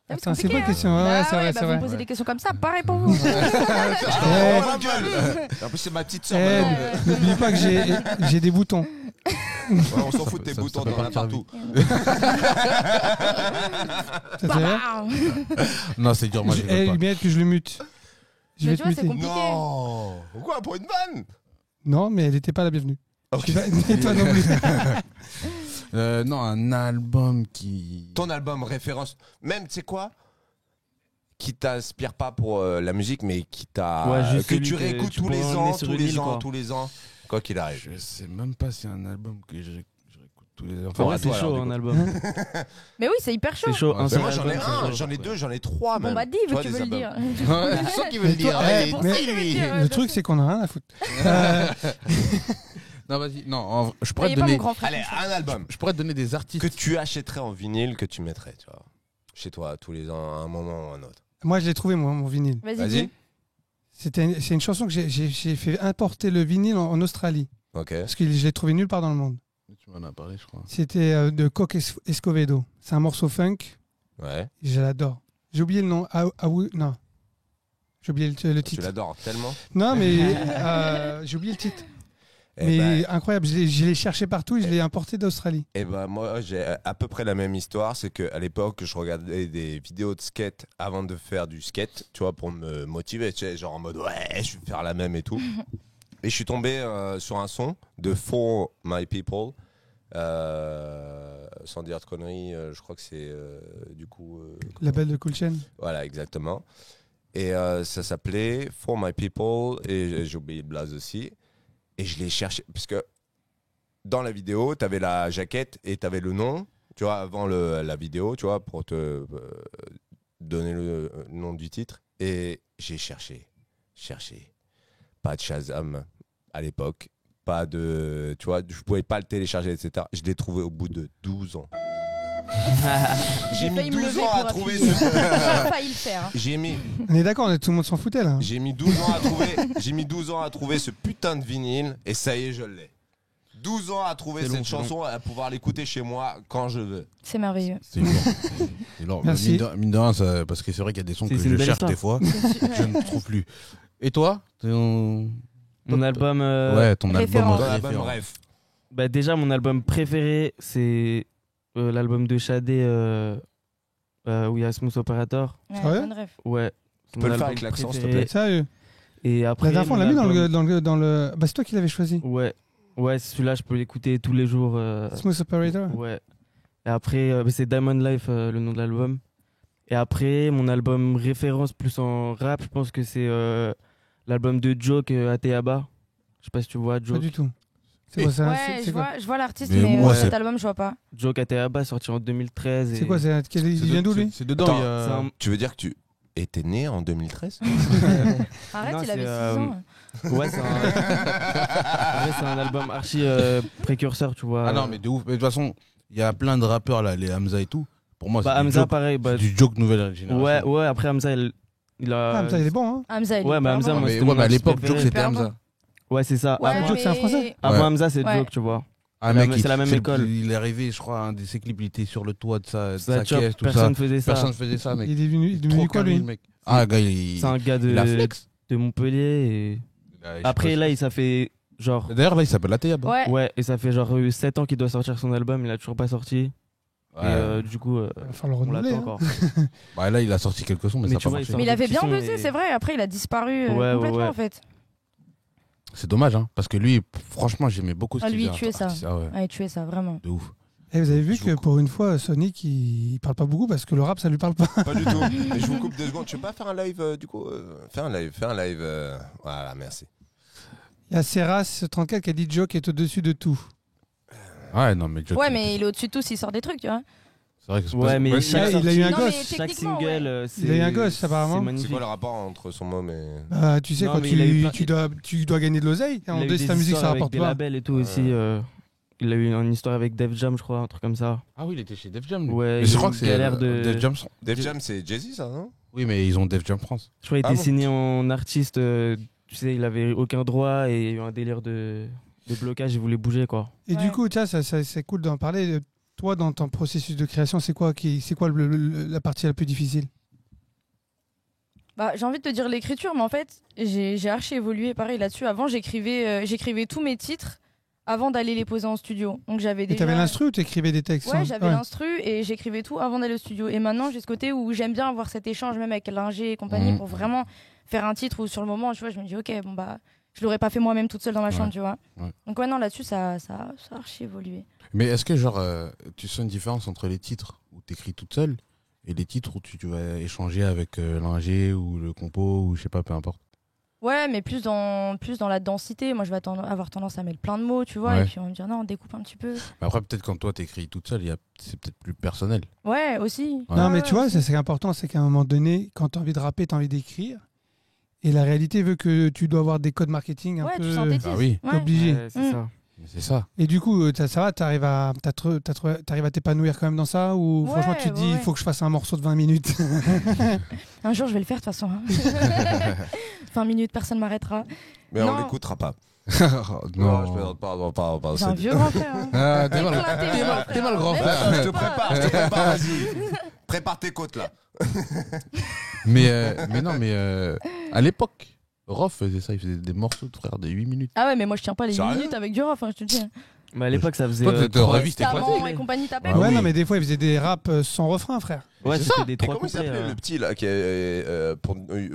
Attends, c'est compliqué, pas une question. Ouais, Bah c'est vrai, ouais, c'est vous me vrai. posez des questions comme ça, pareil pour vous. Oh ma gueule. En plus, c'est ma petite soeur. Eh, n'oublie pas que j'ai des boutons. On s'en fout de tes Ça boutons peut dans partir partout. Ça te fait rire Non, c'est dur, moi, je Eh, rigole pas. bien que je le mute. Je Mais vais tu te vois, c'est muter. compliqué. Non. Pourquoi? Pour une vanne? Non, mais elle n'était pas la bienvenue. Ok. Tu vas- Et toi non plus. Non, un album qui. Ton album référence, même, tu sais quoi? Qui t'inspire pas pour la musique, mais qui t'a. Ouais, juste que celui tu que réécoutes tu tous pourrais les emmener ans, sur tous une les île, ans, quoi. tous les ans, quoi qu'il arrive. Je sais même pas si c'est un album que je réécoute tous les ans. En vrai, à c'est toi, alors, chaud du un coup. album. Mais oui, c'est hyper chaud. C'est chaud. Ouais, Un mais seul Moi, j'en ai album, c'est un, chaud. j'en ai deux, j'en ai trois, même. Bon bah dis, vu Toi, que tu des veux le dire. albums. C'est ça qui veut le Mais toi, dire. eh, Allez. pour mais- ça qu'il veut le dire. Le truc, c'est qu'on a rien à foutre. Non, vas-y. Non, en vrai, je pourrais Soyez te pas mon donner. grand frère. Allez, un album Je pourrais te donner des artistes. que tu achèterais en vinyle, que tu mettrais, tu vois, chez toi, tous les ans, à un moment ou à un autre. Moi, je l'ai trouvé, moi, mon vinyle. Vas-y, Vas-y. dis. C'est une chanson que j'ai fait importer le vinyle en Australie. Ok. Parce que je l'ai trouvé nulle part dans le monde. Tu m'en as parlé, je crois. C'était de Coq Escovedo. C'est un morceau funk. Ouais. Je l'adore. J'ai oublié le nom. Non. J'ai oublié le Tu titre. l'adores tellement. Non, mais j'ai oublié le titre. Eh Mais ben, incroyable. Je l'ai cherché partout et je l'ai importé d'Australie. eh ben, moi, j'ai à peu près la même histoire. C'est qu'à l'époque, je regardais des vidéos de skate avant de faire du skate, tu vois, pour me motiver. Tu sais, genre en mode, ouais, je vais faire la même et tout. Et je suis tombé sur un son de For My People. Sans dire de conneries, je crois que c'est du coup. La belle de Cool Chain. Voilà, exactement. Et ça s'appelait For My People. Et j'ai oublié le blaze aussi. Et je l'ai cherché. Parce que dans la vidéo, tu avais la jaquette et tu avais le nom, tu vois, avant la vidéo, tu vois, pour te donner le nom du titre. Et j'ai cherché. Pas de Shazam à l'époque. Pas de. Tu vois, je pouvais pas le télécharger, etc. Je l'ai trouvé au bout de 12 ans. J'ai mis failli me 12 lever ans à pour trouver appuyer. ce. J'ai failli le faire. hein. On est d'accord, tout le monde s'en foutait là. J'ai mis 12 ans à trouver. J'ai mis 12 ans à trouver ce putain de vinyle et ça y est, je l'ai. 12 ans à trouver C'est cette long, c'est chanson, à pouvoir l'écouter chez moi quand je veux. C'est merveilleux. C'est lourd. C'est lourd. Mais Merci. mine de rien, parce que c'est vrai qu'il y a des sons C'est que une je belle cherche histoire. des fois. Je ne trouve plus. Et toi Mon album. Ouais, ton album. référence. Dans référent. l'album, bref. Bah déjà, mon album préféré, c'est l'album de Shadé où il y a Smooth Operator. Ouais, Sérieux bonne ref. Ouais. Tu peux le faire avec l'accent, s'il te plaît. Sérieux. Et après. La dernière fois, on l'a mis mon dans album- le. Bah, c'est toi qui l'avais choisi. Ouais. Ouais, celui-là, je peux l'écouter tous les jours. Smooth Operator. Ouais. Et après, c'est Diamond Life, le nom de l'album. Et après, mon album référence plus en rap, je pense que c'est l'album de Joke, Ateaba. Je sais pas si tu vois Pas Joke. du tout. C'est quoi ça Ouais, C'est je quoi vois l'artiste, Mais mais moi, cet c'est- album, je vois pas. Joke Ateaba, sorti en 2013. C'est quoi Il vient d'où lui C'est dedans. Attends, il y a- C'est un- Tu veux dire que tu étais né en 2013? Arrête, Non, il avait c'est, 6 ans. Ouais, c'est c'est un album archi précurseur, tu vois. Ah non, mais de ouf. Mais de toute façon, il y a plein de rappeurs là, les Hamza et tout. Pour moi, Bah, c'est du Hamza, joke- pareil. Bah, c'est du joke nouvelle génération. ouais, ouais, après Hamza, il a. Ah, putain, il est bon, hein. Hamza, il est Ouais, mais hyper Hamza, bon. moi, Mais, c'était ouais, mon mais à artiste l'époque, préféré. Joke c'était Hyper bon. Hamza. Ouais, c'est ça. Ouais, Joke, Avant, c'est un mais- Français avant Ouais. Hamza, c'est Ouais. Joke, tu vois. Ah, la- mec, c'est la même école. Il est arrivé, je crois, un de ses clips, il était sur le toit de sa Ça, tu vois, caisse, tout personne ça. faisait ça. Personne faisait ça, mec. Il est devenu Trop quoi calme, lui le mec. Ah, gars, il C'est un gars il a flex. de Montpellier. Et... Je sais Après, pas là, ça fait genre. si- D'ailleurs, là, il s'appelle Ateyab. Ouais. Ouais, et ça fait genre 7 ans qu'il doit sortir son album, il a toujours pas sorti. Ouais. Et du coup, Il va falloir le on renouveler. l'attend hein. encore. Bah, là, il a sorti quelques sons, mais, Mais ça tu a pas vois, marché. il Mais il avait bien Qui sont buzzé, les- c'est vrai. Après, il a disparu Ouais, complètement, ouais. en fait. C'est dommage, hein, parce que lui, franchement, j'aimais beaucoup ce Ah, qu'il lui, il faisait, tuait ça. Ah ouais, Ouais, tuer ça, vraiment. de ouf. Et vous avez vu Je que vous pour une fois, Sonic, il parle pas beaucoup parce que le rap, ça lui parle pas. Pas du tout. Mais je vous coupe 2 secondes. Tu veux pas faire un live du coup Fais un live. Voilà, merci. Il y a Serras34 qui a dit Joke est au-dessus de tout. Ouais, non, mais Joke, Ouais, mais il est au-dessus de tout s'il sort des trucs, tu vois. c'est vrai que c'est Ouais, pas- mais Ouais, chaque il a eu un Non, mais gosse. chaque techniquement, single, ouais. c'est. Il a eu un gosse, apparemment. C'est C'est magnifique. quoi le rapport entre son môme et. Bah, tu sais, Non, quand mais il a eu tu dois gagner de l'oseille. Il a En eu deux, des si ta musique, ça histoires avec rapporte des pas. labels et tout aussi. Il a eu une histoire avec Def Jam, je crois, un truc comme ça. Ah oui, il était chez Def Jam. lui. Ouais, mais il je a crois eu que une c'est galère de- Def Jam. Def Jam, c'est Jay-Z, ça, non? Oui, mais ils ont Def Jam France. Je crois qu'il Ah était bon signé en artiste, tu sais, il avait aucun droit et il y a eu un délire de blocage, il voulait bouger quoi. Et du Ouais. coup, tiens, c'est cool d'en parler. Toi, dans ton processus de création, c'est quoi la partie la plus difficile? Bah, j'ai envie de te dire l'écriture, mais en fait, j'ai archi évolué pareil là-dessus. Avant, j'écrivais tous mes titres avant d'aller les poser en studio. Donc j'avais Et déjà. t'avais l'instru ou t'écrivais des textes? Ouais, j'avais l'instru et j'écrivais tout avant d'aller au studio. Et maintenant, j'ai ce côté où j'aime bien avoir cet échange même avec l'ingé et compagnie pour vraiment faire un titre où sur le moment, tu vois, je me dis ok, bon bah, je l'aurais pas fait moi-même toute seule dans ma chambre, tu vois. Ouais. Donc ouais, non, là-dessus, ça a archi évolué. Mais est-ce que, genre, tu sens une différence entre les titres où t'écris toute seule et les titres où tu vas échanger avec l'ingé ou le compo ou je sais pas, peu importe? Ouais, mais plus dans la densité. Moi, je vais avoir tendance à mettre plein de mots, tu vois. Ouais. Et puis on va me dire non, on découpe un petit peu. Mais après, peut-être quand toi t'écris toute seule, c'est peut-être plus personnel. Ouais, aussi. Ouais. Non, mais Ouais, tu vois, aussi. c'est important, c'est qu'à un moment donné, quand t'as envie de rapper, t'as envie d'écrire. Et la réalité veut que tu dois avoir des codes marketing un Ouais, tu peu synthétises. Bah oui. Ouais. obligés. Ouais, c'est ça. Mais c'est ça. Et du coup, ça va, t'arrives à t'épanouir quand même dans ça? Ou Ouais, franchement, tu te dis, il ouais. faut que je fasse un morceau de 20 minutes? Un jour, je vais le faire de toute façon. hein. 20 minutes, personne m'arrêtera. Mais on Non. l'écoutera pas. Non. je plaisante, pardon. C'est un vieux grand frère. hein. Ah, t'es mal, Éclaté, t'es mon mal- frère. t'es mal grand Même frère. si Je te veux pas. prépare, vas-y. Prépare tes côtes là. Mais non, à l'époque, Rof faisait ça, il faisait des morceaux de frère de 8 minutes. Ah ouais, mais moi, je tiens pas les 8 Sérieux minutes avec du rough, hein, je te le dis. Mais à l'époque, ça faisait. Toi, t'étais en trois- revue, c'était Testament éclaté. et compagnie t'appellent. Ah Ouais, oui. non, mais des fois, ils faisaient des raps sans refrain, frère. Ouais, C'est c'était ça. des Et trois comment il couplets. s'appelait le petit là qui a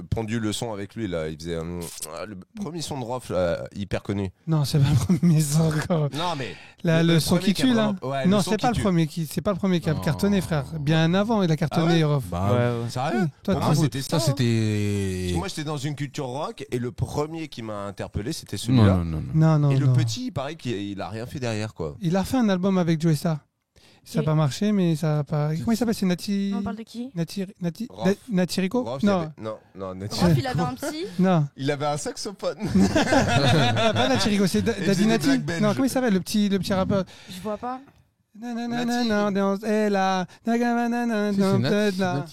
pondu le son avec lui là? Il faisait le premier son de Rof là, hyper connu. Non, c'est pas le premier son encore. Non mais Là, le son premier qui tue, là. a vraiment- ouais, Non, le son c'est pas qui le tue. premier c'est pas le premier qui a Non. cartonné, frère. Bien avant, il a cartonné, Rof. Bah, Ouais, ouais. Sérieux? Oui, toi, Pour t'as- moi, c'était ça, ça. c'était. Moi j'étais dans une culture rock et le premier qui m'a interpellé c'était Non, celui-là. non, non, non. Non, non, Et le non. petit, il paraît qu'il a rien fait derrière quoi. Il a fait un album avec Joey Star. Ça n'a Et- pas marché, mais ça a pas. Comment il s'appelle? C'est Nati. On parle de qui Nati Rof. Rico? Rof, il Non, avait- non, Nati. Rof, il avait un psy. non. Il avait un saxophone. Ah, pas Nati Rico, c'est faisait Daddy des Nati. blagues belges. Non, comment il s'appelle le petit rappeur? Je vois pas. Eh là.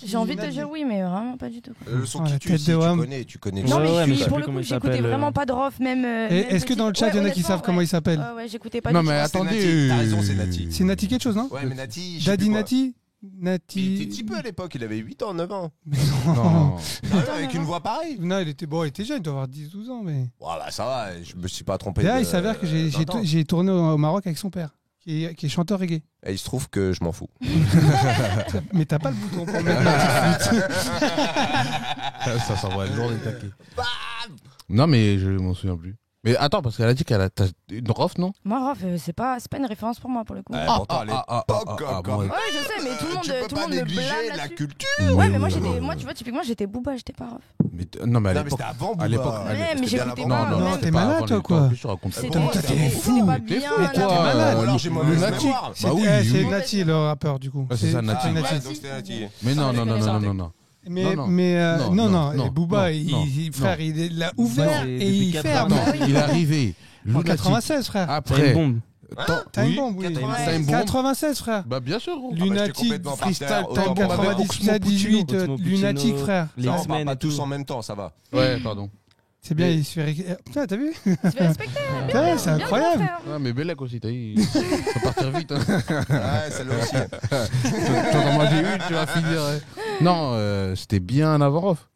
J'ai envie de te dire oui, mais vraiment pas du tout. Le son Oh, qui la tue, tête si, de tu Wham. connais, tu connais. Non, Ouais, mais ouais, je mais suis, je sais pour plus le comment coup, il j'écoutais s'appelle, vraiment pas de Rof, même. Est-ce que dans le chat, il y en a qui savent comment il s'appelle? Ouais, j'écoutais pas Non, du mais tout. attendez. Nati. T'as raison, c'est Nati. C'est Nati quelque chose, non? Ouais, mais Nati. je sais Daddy plus quoi. Nati? Il était Nati. petit peu à l'époque, il avait 8 ans, 9 ans. Non. Avec une voix pareille. Non, il était jeune, il doit avoir 10-12 ans, mais. Voilà, ça va, je me suis pas trompé. Là, de- il s'avère que d'entendre. j'ai tourné au Maroc avec son père, qui est chanteur reggae. Et il se trouve que je m'en fous. Mais t'as pas le bouton pour mettre la petite flûte. Ça s'envoie le jour des taquets. Non, mais je m'en souviens plus. Mais attends, parce qu'elle a dit qu'elle a une Rof, non? Moi, Rof, c'est pas une référence pour moi, pour le coup. Ouais, pourtant, à l'époque, bon, Ouais, je sais, mais tout le monde, tu peux tout le pas monde me négliger blâme la là-dessus. culture. Ouais, mais moi, tu vois, typiquement, j'étais Booba, j'étais pas Rof. Non, mais à Non, mais l'époque. c'était avant À l'époque. Booba. à l'époque- Ouais, mais C'était bien j'écoutais avant. pas. Non, non, Non, c'était t'es pas malade, avant toi, les- quoi. en plus, tu racontes C'était pas. Toi, t'es c'était fou. pas T'es bien. fou, t'es toi. malade. Ou alors j'ai mauvaise Lunatique. mémoire. Bah oui, C'est oui. Nati, le rappeur, du coup. Ah, c'est ça, Nati. c'est Ouais, Nati. donc c'était Nati. Mais non, non, non, non, non, non. Mais, Non, non, non, et Booba, non, frère, il l'a ouvert C'est et depuis il 80. ferme. Attends, il est arrivé. En Lunatique. 96, frère. T'as Après. une bombe. Time Oui. Bomb, oui. 96. Time Bomb. 96, frère. Bah, bien sûr, gros. Lunatic, complètement par freestyle, terre, Time autant Bomb pour avec moi. 97, 18, Oxmo Puccino. Lunatic, frère. Les Ça, on X-Men parle pas et tous tout. en même temps, ça va. Ouais, pardon. C'est bien, il se fait. Putain, t'as vu? Tu fais respecter. Ouais, c'est Bien incroyable. grand frère. Ouais, mais Bellec aussi, t'as vu. Faut partir vite. Hein. Ouais, celle-là aussi. Tu vas en manger une, tu vas finir. Ouais. Non, c'était bien avant Rof.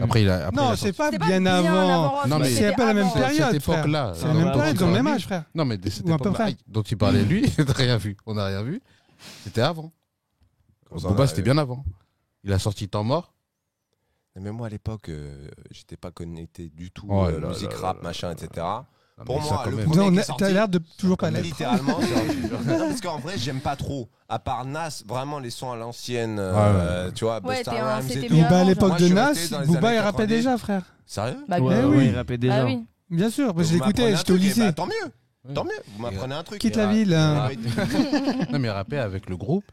Après, il a. Après, il Non, a c'est sorti- pas C'est bien avant. Rof, Non, mais c'est pas la même avant. période. Cette frère. époque-là. C'est la même Ouais, période, ils ont ouais, le même ouais. âge, frère. Non, mais de cette Ou à peu époque-là près. dont il parlait, lui, t'as rien vu. On n'a rien vu. C'était avant. Booba, c'était bien avant. Il a sorti Temps mort. Mais moi à l'époque, j'étais pas connecté du tout Oh à là la musique là rap, là machin, etc. Pour mais moi, ça, quand le même. premier Non, qui est t'as sorti, l'air de toujours pas l'être. littéralement. Non, parce qu'en vrai, j'aime pas trop. À part Nas, vraiment les sons à l'ancienne, Ouais. tu vois, Ouais, Busta t'es un- Rhymes c'était et tout. mieux Booba à avant, l'époque Moi, de je suis Nas, resté dans les Booba années il rappait 90. déjà, frère. Sérieux Bah, Ouais, oui. oui. il rappait déjà. Ah oui. Bien sûr, Vous je l'écoutais, m'apprenez un j'étais au truc, et lycée. bah, tant mieux. Tant mieux, vous m'apprenez un truc. Quitte Et la ville, hein. Non, mais rapper avec le groupe.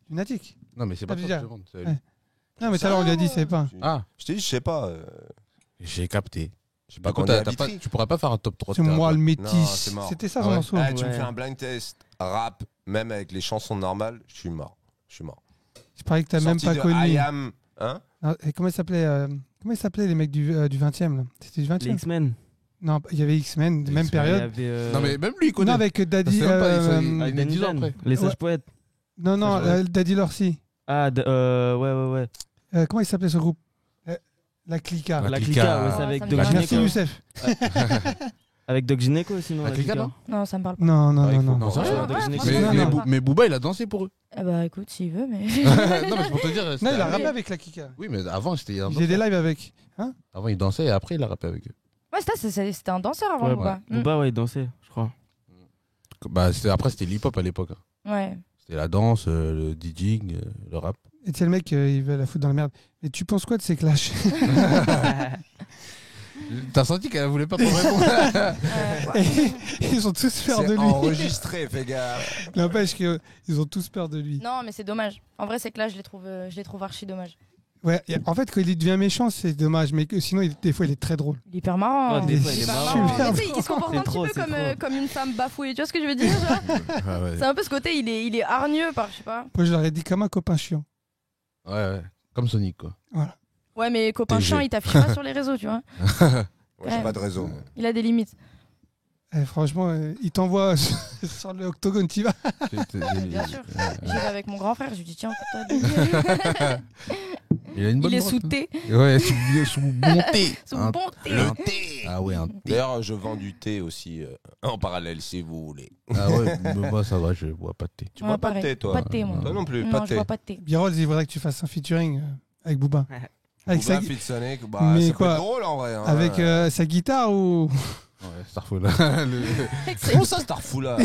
Lunatique. Non, mais c'est pas Ah, toi déjà. qui demande, c'est lui. Ouais. Non, mais tout à l'heure, on lui a dit, c'est pas. Ah, Je t'ai dit, je sais pas. j'ai capté. Je sais Par pas qu'on contre, est à t'as pas- Vitry. tu pourras pas faire un top 3 C'est de moi le Non, métis. c'est mort. C'était ça Ah son ouais. morceau. Ah, tu me Ouais. fais un blind test rap, même avec les chansons normales, je suis mort. Je parie que t'as même Sorti pas de connu. I Am, hein? Ah, et comment ils s'appelaient les mecs du 20e là? C'était du Les 20e? X-Men. Non, il y avait X-Men, Les même X-Men, Il y période. avait, Non, mais même lui, il connaît. Non, avec Daddy. C'est même pas- il euh, il est Danny 10 ans Dan, après. Les Sages Ouais. Poètes. non, non, Ça, je vois. Daddy Lorsi. Ah, ouais. Comment il s'appelait ce groupe? La Clica. La La Clica. Clica, ouais, Ah, c'est avec ça me Doc dit rien. Merci Gineco. Youssef. Avec Doc Gineco, sinon. La Clica, non Non, ça me parle pas. Non, non, Ah, il non, faut non. Non, sérieux Ouais, Doc Ouais, Gineco. franchement, non, non. Mais Booba, il a dansé pour eux. Eh bah écoute, s'il veut, mais. Non, mais c'est pour te dire. Non, c'était il a un- rappé avec la Clica. Oui, mais avant, c'était un Il faisait des danseur. lives avec. Hein? Avant, il dansait et après, il a rappé avec eux. Ouais, c'était un danseur avant Ouais, Booba. Booba, ouais, il dansait, je crois. Bah, après, c'était l'hip-hop à l'époque. hein. Ouais. C'était la danse, le DJing, le rap. Et tu sais, le mec, il veut la foutre dans la merde. Mais tu penses quoi de ces clashs? T'as senti qu'elle voulait pas pour répondre. Ils ont tous peur de C'est lui. enregistré, fais gaffe. N'empêche qu'ils ont tous peur de lui. Non, mais c'est dommage. En vrai, c'est que là, je les trouve archi dommage. Ouais, en fait, quand il devient méchant, c'est dommage. Mais sinon, des fois, il est très drôle. Il est hyper marrant. Ouais, des fois, il est Hyper marrant. Super. Mais tu sais, il se comporte C'est un trop, petit peu c'est trop. comme une femme bafouée. Tu vois ce que je veux dire genre Ah ouais. C'est un peu ce côté, il est hargneux par, je sais pas. Moi, je leur ai dit comme un copain chiant. Ouais. Comme Sonic, quoi. Ouais, mais copain TG. chiant, il t'affiche pas sur les réseaux, tu vois. Moi, j'ai pas de réseau. Il a des limites. Franchement, il t'envoie sur le octogone, tu vas. Bien sûr. J'y vais avec mon grand frère, je lui dis tiens, toi, Il a une bonne il est brosse, sous hein. thé. Ouais, sous bon thé. Sous Un- bon thé. Le thé. Ah ouais, un thé. D'ailleurs, je vends du thé aussi en parallèle si vous voulez. Ah ouais, mais moi ça va, je bois pas de thé. Tu Ouais, bois pas de pareil. thé, toi? Pas de thé, moi. Toi non plus, Non, pas de je thé. bois pas de thé. Biroz, il voudrait que tu fasses un featuring avec Booba. Avec, Booba, sa, Fit Sonic, bah, Mais ça quoi peut être drôle en vrai. Hein. avec sa guitare ou. Ouais, Starfall. Le- Comment ça, Starfou là?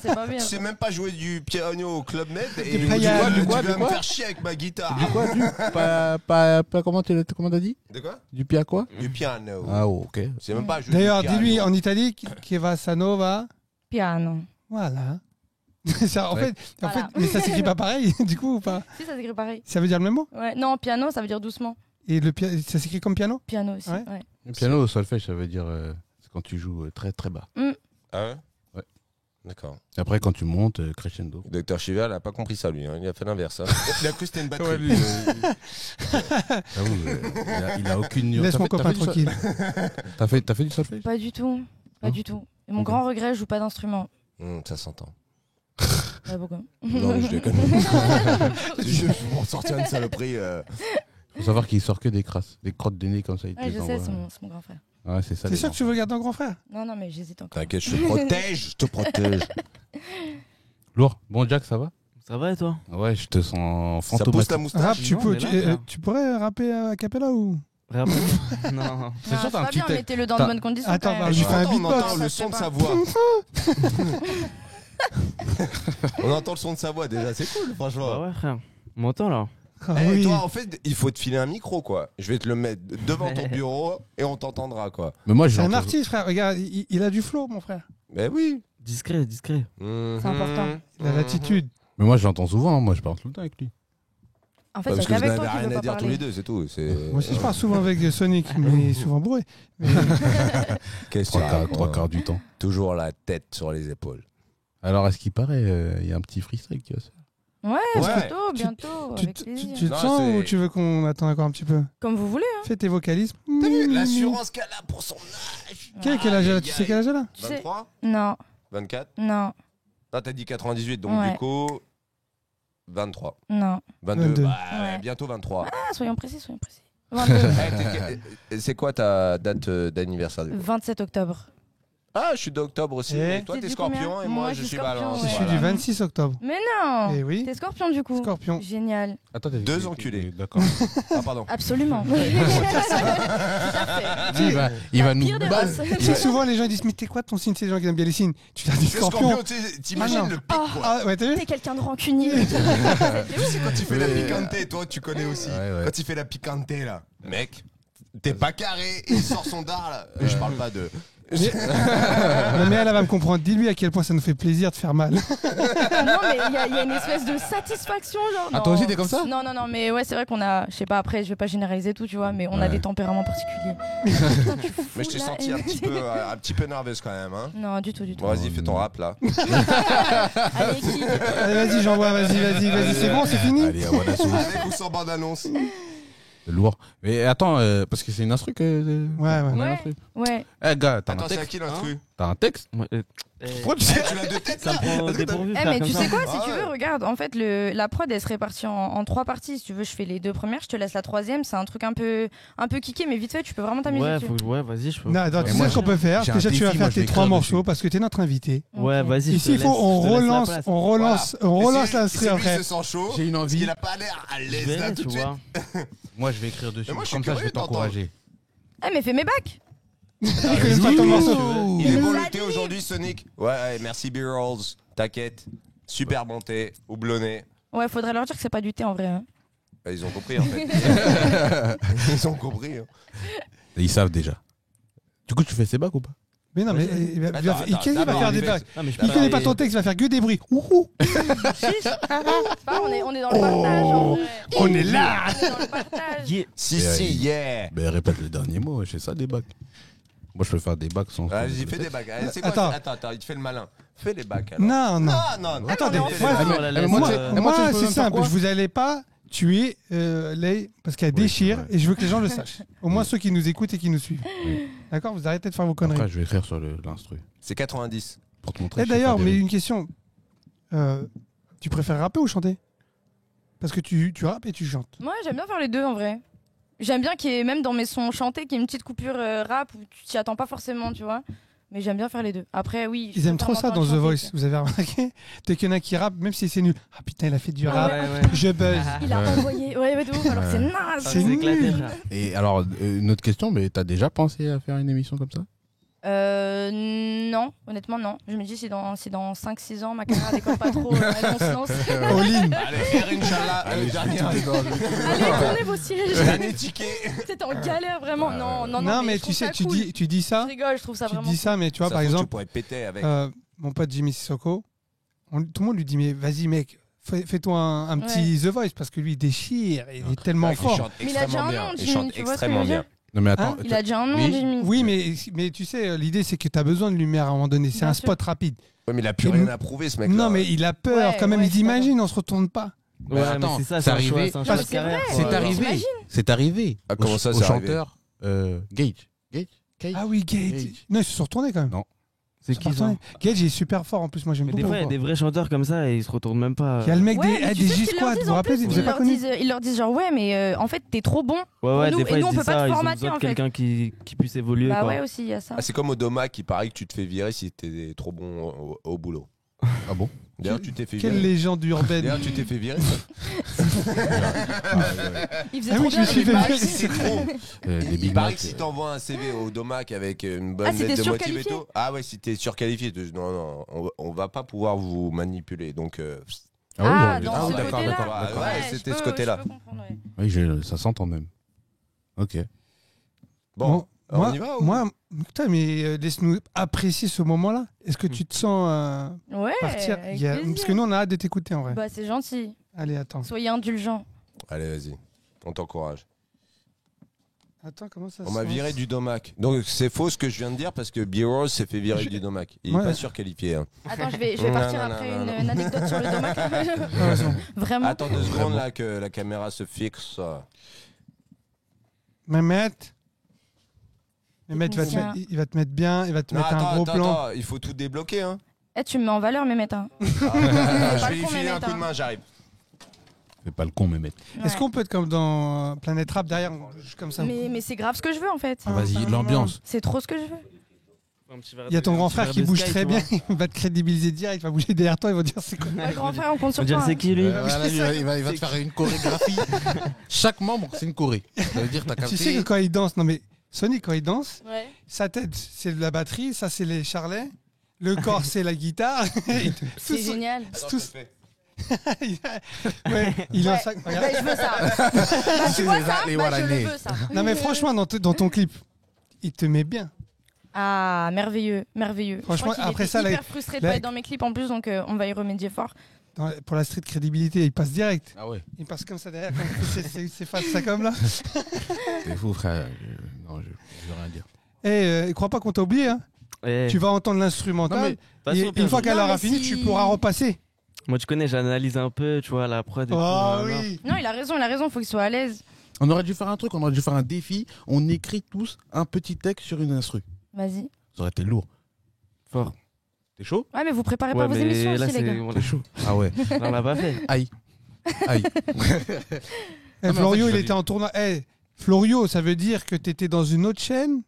C'est pas bien. Tu sais même pas jouer du piano au Club Med et Du tu quoi, vas du quoi, me du quoi faire chier avec ma guitare. Du quoi, comment t'as dit? De quoi? Du pia quoi? Du piano. Ah ok. C'est même pas jouer D'ailleurs, du piano. dis-lui en italique, Chieva Nova. Piano. Voilà. Ça, en Ouais. fait, Voilà. mais ça s'écrit pas pareil, du coup, ou pas? Si, ça s'écrit pareil. Ça veut dire le même mot? Ouais. Non, piano, ça veut dire doucement. Et ça s'écrit comme piano? Piano aussi. Ouais. Ouais. Le piano au solfège, ça veut dire c'est quand tu joues très très bas. Ah ouais? Ouais. D'accord. Après, quand tu montes, crescendo. Docteur Chival a pas compris ça lui, hein. Il a fait l'inverse. Hein. Il a cru que c'était une batterie. Ouais, lui, J'avoue, il a aucune nuance. Laisse T'as mon fait- t'as copain fait du sol- tranquille. T'as fait du solfège? Pas du tout. Pas Non. du tout. Et mon Ok. grand regret, je joue pas d'instrument. Ça s'entend. Ouais, pourquoi Non, mais je déconne. C'est juste pour sortir une saloperie. Faut savoir qu'il sort que des crasses, des crottes de nez comme ça. Il te Ouais, les je sais, envoie. c'est mon grand frère. Ouais, c'est ça. T'es les sûr que tu veux garder un grand frère? Non, non, mais j'hésite encore. T'inquiète, je te protège. Je te protège. Lourd. Bon, Jack, ça va? Ça va et toi? Ouais, je te sens Ça pousse fantomatique. ta Rap, moustache. tu, Non, peux, mais là, là. tu pourrais rapper à cappella ou? Rap Non. C'est sûr, t'as un pas petit bien, texte. mettez-le dans de T'as- bonnes conditions. Attends, quand bah, même. je lui fais un On beatbox. entend le Ça son de se sa fait voix. On entend le son de sa voix déjà, c'est cool, Bah franchement. ouais, frère. On m'entend là. Ah Eh, oui. toi, en fait, il faut te filer un micro, quoi. Je vais te le mettre devant ton bureau et on t'entendra, quoi. Mais moi, C'est un j'entends- artiste, frère. Regarde, il a du flow, mon frère. Ben oui. Discret, discret. C'est important. Il a l'attitude. Mais moi, je l'entends souvent. hein. Moi, je parle tout le temps avec lui. En fait, Parce c'est que vous qu'avec n'avez toi qui rien veut à pas dire tous parler. les deux, c'est tout. Moi aussi, je parle souvent avec Sonic, mais souvent bourré. Mais Qu'est-ce Trois quarts du temps. Toujours la tête sur les épaules. Alors, à ce qui paraît, il y a un petit freestyle qui va se faire. Ouais, Ouais. bientôt, tu avec tu plaisir. te Non, sens c'est- ou tu veux qu'on attende encore un petit peu? Comme vous voulez. Fais tes vocalismes. T'as vu l'assurance qu'elle a pour son âge? Quel âge elle a? Tu sais quel âge elle a? Tu sais- 23? Non, 24? non, Non, t'as dit 98, donc Ouais. du coup, 23. non. 22. 22. Bah, Ouais. bientôt 23. Ah, soyons précis, soyons précis. 22. C'est quoi ta date d'anniversaire du coup 27 octobre. Ah, je suis d'octobre aussi. Et Et toi, T'es t'es du Scorpion combien et moi, Moi, je je suis suis Scorpion, Balance. Je ouais. suis du 26 octobre. Mais non. Eh oui. T'es Scorpion du coup. Scorpion. Génial. Attends, Deux enculés. D'accord. Ah, pardon. Absolument. Il va nous Pire des battre. races. Tu sais, souvent les gens ils disent mais t'es quoi ton signe? C'est les gens qui aiment bien les signes. Tu leur dis C'est Scorpion. Scorpion, tu sais, t'imagines Ah, non. le pic, quoi. Ah ouais, t'as vu? T'es quelqu'un de rancunier. Tu sais, quand il fait la Ouais. picante, toi, tu connais aussi. Ouais. Quand il fait la picante, là. Mec, t'es pas carré, il sort son dard, là. Je parle pas de. Non, mais elle va me comprendre. Dis-lui à quel point ça nous fait plaisir de faire mal. Non, mais il y a une espèce de satisfaction, genre. Ah, non. toi aussi, t'es comme ça? Non, mais ouais, c'est vrai qu'on a, je sais pas, après, je vais pas généraliser tout, tu vois, mais on a Ouais. des tempéraments particuliers. Putain, tu fous Mais je t'ai la senti haine. un petit peu nerveuse quand même, hein. Non, du tout, du tout. Bon, vas-y, fais ton rap, là. Allez, qui Allez, vas-y, j'envoie. Vas-y. C'est bon, c'est fini. Allez, à voilà, sauce. Avec ou sans bande-annonce. C'est lourd. Mais attends, parce que c'est une instru que. Ouais. On a une Ouais. instru. Ouais. Eh, gars, t'as un Attends, c'est à texte? qui l'instru T'as un texte? Ouais, Pourquoi tu Eh, sais? tu l'as de tête, ça là. me prend dépourvu. de Eh, faire mais comme tu ça. sais quoi, si Ah tu veux, ouais. regarde, en fait, la prod, elle se répartit en 3 parties. Si tu veux, je fais les 2 premières, je te laisse la 3e. C'est un truc un peu kické, mais vite fait, tu peux vraiment t'amuser Ouais, dessus. ouais, vas-y, je peux. Non, attends, Et tu moi, sais ce qu'on peut faire. j'ai un Déjà, tu vas défi, moi, faire je vais tes 3 écrire morceaux dessus. parce que t'es notre invité. Ouais, Ok. vas-y. je Ici, te il faut laisse- on je te laisse la relance, place. on relance Et l'instru si lui après. se sent chaud, J'ai une parce envie. qu'il a pas l'air à Je l'aise là verrai, tout tu de suite. vois. Moi, je vais écrire dessus. Mais moi, je suis Comme ça, je curieux vais t'encourager. Eh, mais fais mes bacs. Il connaît pas ton morceau. Il est Il beau l'a le thé dit. aujourd'hui, Sonic. Ouais, merci B-Rolls. T'inquiète. Super bon thé, houblonné. Ouais, faudrait leur dire que c'est pas du thé en vrai. Hein. Bah, ils ont compris en fait. Ils ont compris. Hein. Ils savent déjà. Du coup, tu fais ses bacs ou pas? Mais non, mais il va Attends, qu'est-ce qu'il va faire des bacs? Ah, mais je Il peux connaît pas- pas ton texte, il va faire que des bruits. Ouhou. C'est pas, on est dans le partage. En vrai. On est là. On est dans le partage. Yeah. Si, yeah. Ben, répète le dernier mot, c'est ça des bacs. Moi, je peux faire des bacs sans. Vas-y, fais des bacs. Allez, c'est quoi, attends, il te fait le malin. Fais les bacs alors. Non. Non. Attendez, non, moi, mais Ah, moi, non, la mais laisse, moi, moi, tu- euh, mais moi, tu peux c'est me faire simple. quoi Je vous allez pas tuer Lay parce qu'elle Oui, déchire c'est vrai. et je veux que les gens le sachent. Au moins ceux qui nous écoutent et qui nous suivent. Oui. D'accord? Vous arrêtez de faire vos conneries. Après, je vais écrire sur l'instru. C'est 90. Pour te montrer. Et que je sais d'ailleurs, faire mais des une question. Tu préfères rapper ou chanter? Parce que tu rappes et tu chantes. Moi, j'aime bien faire les deux en vrai. J'aime bien qu'il y ait, même dans mes sons chantés, qu'il y ait une petite coupure rap où tu t'y attends pas forcément, tu vois. Mais j'aime bien faire les deux. Après, oui. je Ils aiment préfère trop ça dans m'entendre The chanter, Voice. Vous avez remarqué? Dès qu'il y en a qui rappe, même si c'est nul. Ah putain, il a fait du Ah rap. ouais, ouais. Je buzz. Il a envoyé. Ouais, de ouf, alors que c'est naze. Ah, C'est éclaté, nul. frère. Et alors, une autre question, mais t'as déjà pensé à faire une émission comme ça? Non, honnêtement, non. Je me dis, si dans 5-6 ans, ma carrière décolle pas trop, on se lance. All-in. Allez, faire Inch'Allah. Dernier. Allez, tournez vos sièges. Dernier ticket. T'es en galère, vraiment. Non, Non, mais je tu trouve sais, ça tu cool. dis ça. Je rigole, je trouve ça Tu vraiment dis ça, mais tu vois, Ça par se trouve, exemple, tu pourrais péter avec. mon pote Jimmy Sissoko, tout le monde lui dit mais vas-y mec, fais-toi un petit The Voice parce que lui il déchire, il est tellement Il fort. chante Mais il a déjà extrêmement un bien. nom, Il Jimmy, chante tu vois ce que je extrêmement veux dire bien. Non, mais attends. Hein Il a déjà un nom, Oui. Jimmy. Oui, mais tu sais, l'idée c'est que tu as besoin de lumière à un moment donné. C'est Bien un sûr. spot rapide. Ouais, mais il a plus Et rien m- à prouver, ce mec-là. Non, mais il a peur Ouais, quand même. ouais, Il dit je suis imagine, on se retourne pas. Ouais, mais attends, c'est ça, c'est c'est un arrivé. choix, c'est un Parce choix de que carrière. c'est C'est Ouais, arrivé. t'imagines C'est arrivé. Ah, comment ça, au c'est arrivé chanteur Gage. Gage. Ah oui, Gage. Gage. Non, ils se sont retournés quand même. Non. C'est Ils se qui sont ça retournés. Gage il est super fort en plus. Moi j'aime Mais beaucoup. des fois, il y a des vrais chanteurs comme ça et ils se retournent même pas. Il y a le mec Ouais, des mais tu sais ce qu'ils leur G-Squad. disent Vous vous en rappelez? plus, Vous avez pas connu? ils leur disent genre ouais mais en fait t'es trop bon. Ouais, ouais, nous- des et fois nous, ils on disent peut pas te ça, ils ont formater, besoin en de fait. quelqu'un qui puisse évoluer. Bah quoi. ouais aussi il y a ça. Ah, c'est comme au Domac, il paraît que tu te fais virer si t'es trop bon au boulot. Ah bon? D'ailleurs, tu t'es fait Quelle virer. légende urbaine. D'ailleurs, tu t'es fait virer. Il faisait Ah trop oui, je bien. me suis Il fait paraît virer. que si c'est trop. Des Il Big paraît Mac. que si t'envoies un CV au Domac avec une bonne Ah, si lettre t'es de motive et surqualifié. tout. Ah ouais, si t'es surqualifié. Non, on va pas pouvoir vous manipuler. Donc. Ah, oui, dans ah, ce d'accord, côté-là. d'accord, d'accord. Ouais, je c'était peux- ce côté-là. je peux comprendre, ouais. Oui, ça s'entend même. Ok. Bon, moi, on y va ou... moi, putain, mais laisse-nous apprécier ce moment-là. Est-ce que tu te sens Ouais, partir avec Parce plaisir. que nous, on a hâte de t'écouter en vrai. Bah c'est gentil. Allez, attends. Soyez indulgents. Allez, vas-y. On t'encourage. Attends, comment ça On se m'a lance viré du Domac. Donc c'est faux ce que je viens de dire parce que B-Rose s'est fait virer du Domac. Il Ouais. est pas surqualifié. Hein. Attends, je vais partir après une anecdote sur le domac. Ah, c'est bon. Vraiment. Attends 2 secondes là que la caméra se fixe. Mehmet, Technicien. il va te mettre bien, il va te Non, mettre un attends, gros plan. attends, il faut tout débloquer. Hein. Eh, tu me mets en valeur, Mehmet. Hein. je pas vais le lui con, filer un Mehmet, coup de hein. main, j'arrive. Fais pas le con, Mehmet. Est-ce Ouais. qu'on peut être comme dans Planète Rap derrière, juste comme ça Mais c'est grave ce que je veux en fait. Vas-y, l'ambiance. C'est trop ce que je veux. Il y a ton grand frère qui bouge très bien, il va te crédibiliser direct, il va bouger derrière toi, il va dire c'est quoi. Ouais, grand frère, on compte On sur dire toi. c'est qui lui Voilà, il va te faire une chorégraphie. Chaque membre, c'est une choré. Ça veut dire t'as capté. Tu sais que quand il danse, non mais Sonic quand il danse, Ouais. sa tête c'est de la batterie, ça c'est les charlets, le corps c'est la guitare. C'est génial. Tous. Ouais, il a Ouais. ça. Bah, Regarde. je veux ça. Bah, tu vois ça, Les bah, je Wallanais. le veux ça. Non mais franchement dans ton clip, il te met bien. Ah, merveilleux, merveilleux. Franchement, Je crois qu'il après était ça, hyper frustré de pas être dans mes clips en plus, donc on va y remédier fort. Pour la street crédibilité, il passe direct. Ah ouais, Il passe comme ça derrière. Quand il fait ses faces, ça comme là. t'es fou, frère. Non, je veux rien dire. Et crois pas qu'on t'a oublié. Hein. Tu vas entendre l'instrumental. Et une fois qu'elle Non, aura mais fini, si- tu pourras repasser. Moi, tu connais, j'analyse un peu, tu vois, la prod et tout. Oh voilà. oui. Non, il a raison, faut qu'il soit à l'aise. On aurait dû faire un truc, on aurait dû faire un défi. On écrit tous un petit texte sur une instru. Vas-y. Ça aurait été lourd. Fort. T'es chaud? Ouais, mais vous préparez Ouais, pas vos mais émissions là, aussi, les gars. on T'es chaud? Ah ouais. on l'a pas fait. Aïe. Aïe. Eh, en Florio, fait, il était en tournoi. Eh, Florio, ça veut dire que t'étais dans une autre chaîne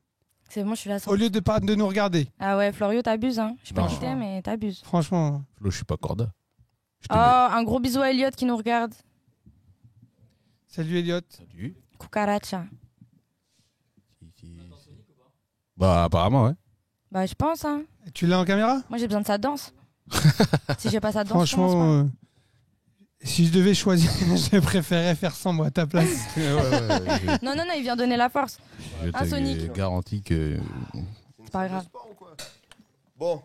C'est bon, je suis là. au lieu de nous regarder. Ah ouais, Florio, t'abuses, hein. Je sais pas Non. qui t'es, mais t'abuses. Franchement. Flo, je suis pas corda. Je te Oh, un gros bisou à Elliot qui nous regarde. Salut Elliot. Salut. Cucaracha. Bah, apparemment, ouais. Bah, je pense, hein. Tu l'as en caméra? Moi, j'ai besoin de sa danse. Si j'ai pas sa danse, je commence Franchement, si je devais choisir, je préférerais faire sans moi à ta place. pas. Non, il vient donner la force. Je Un Sonic. te garantis que C'est pas grave. Bon.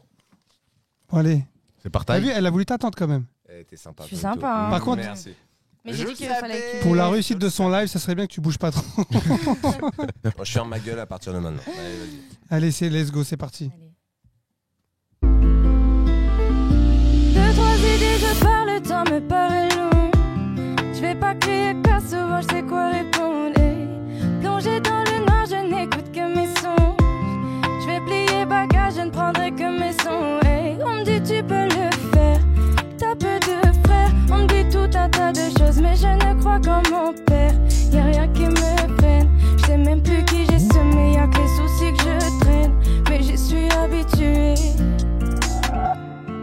Bon, allez. c'est T'as partage. vu, elle a voulu t'attendre quand même. T'es sympa. Je suis Pluto. sympa, hein. Par contre- Merci. Mais j'ai Je dit qu'il savais. fallait qu'il... Pour la réussite de son live, ça serait bien que tu bouges pas trop. Moi, je ferme ma gueule à partir de maintenant. Allez, vas-y. Allez, c'est let's go, c'est parti. Allez. Deux, trois idées, je parle, le temps me paraît long. Je vais pas crier car souvent je sais quoi répondre. Plongé dans le noir, je n'écoute que mes sons. Je vais plier bagage, je ne prendrai que mes sons. On me dit tu peux le faire, t'as peu de frères. On me dit tout un tas de choses, mais je ne crois qu'en mon père. Y'a rien qui me peine, je sais même plus qui j'ai semé. Y'a que les soucis que je traîne, mais j'y suis habitué.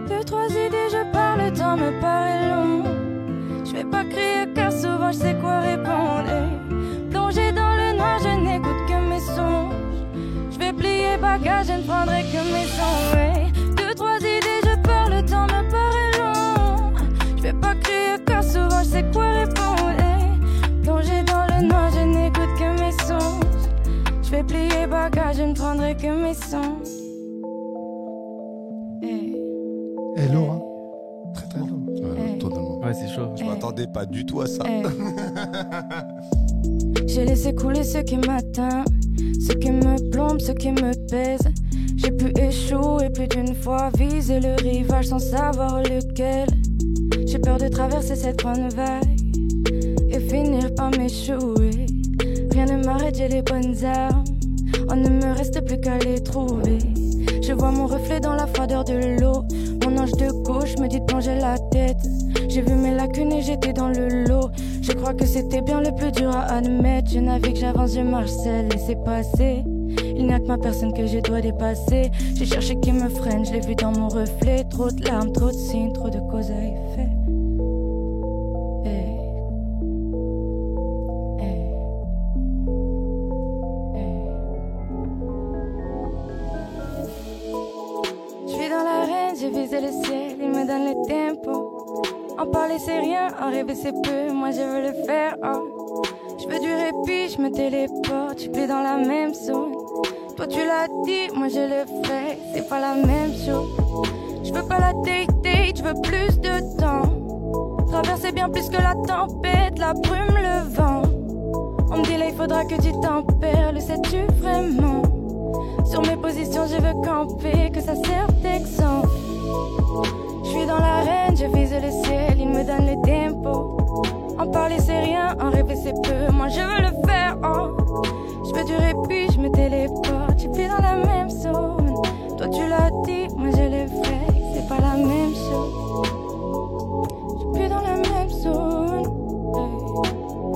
Deux, trois idées, je parle, le temps me paraît long. Je vais pas crier car souvent je sais quoi répondre. Plongé dans le noir, je n'écoute que mes songes. Je vais plier bagage, je ne prendrai que mes sons. Deux, trois idées, je parle, le temps me paraît long. Je vais pas crier car souvent je sais quoi répondre. Plongé dans le noir, je n'écoute que mes songes. Je vais plier bagage, je ne prendrai que mes sons. Eh, lourd, hein. Très très lourd. Totalement. Ouais, c'est chaud. Je m'attendais pas du tout à ça. J'ai laissé couler ce qui m'atteint, ce qui me plombe, ce qui me pèse. J'ai pu échouer plus d'une fois, viser le rivage sans savoir lequel. J'ai peur de traverser cette grande vague et finir par m'échouer. Rien ne m'arrête, j'ai les bonnes armes. On ne me reste plus qu'à les trouver. Je vois mon reflet dans la froideur de l'eau. Mon ange de gauche me dit de plonger la tête. J'ai vu mes lacunes et j'étais dans le lot. Je crois que c'était bien le plus dur à admettre. Je navigue, j'avance, je marche seul, laissez passer. Il n'y a que ma personne que je dois dépasser. J'ai cherché qui me freine, je l'ai vu dans mon reflet. Trop de larmes, trop de signes, trop de cause à effet. Hey. Hey. Hey. Je suis dans l'arène, j'ai visé le ciel, il me donne le tempo. En parler c'est rien, en rêver c'est peu, moi je veux le faire. Oh. Je veux du répit, je me téléporte, je suis plus dans la même zone. Toi tu l'as dit, moi je le fais, c'est pas la même chose. Je veux pas la date, je veux plus de temps. Traverser bien plus que la tempête, la brume, le vent. On me dit là il faudra que tu tempères, le sais-tu vraiment? Sur mes positions je veux camper, que ça serve d'exemple. Je suis dans l'arène, je vise le ciel, il me donne le tempo. En parler c'est rien, en rêver c'est peu, moi je veux le faire. Oh. Je veux du répit, je me téléporte, je suis dans la même zone. Toi tu l'as dit, moi je le ferai, c'est pas la même chose. Je suis plus dans la même zone.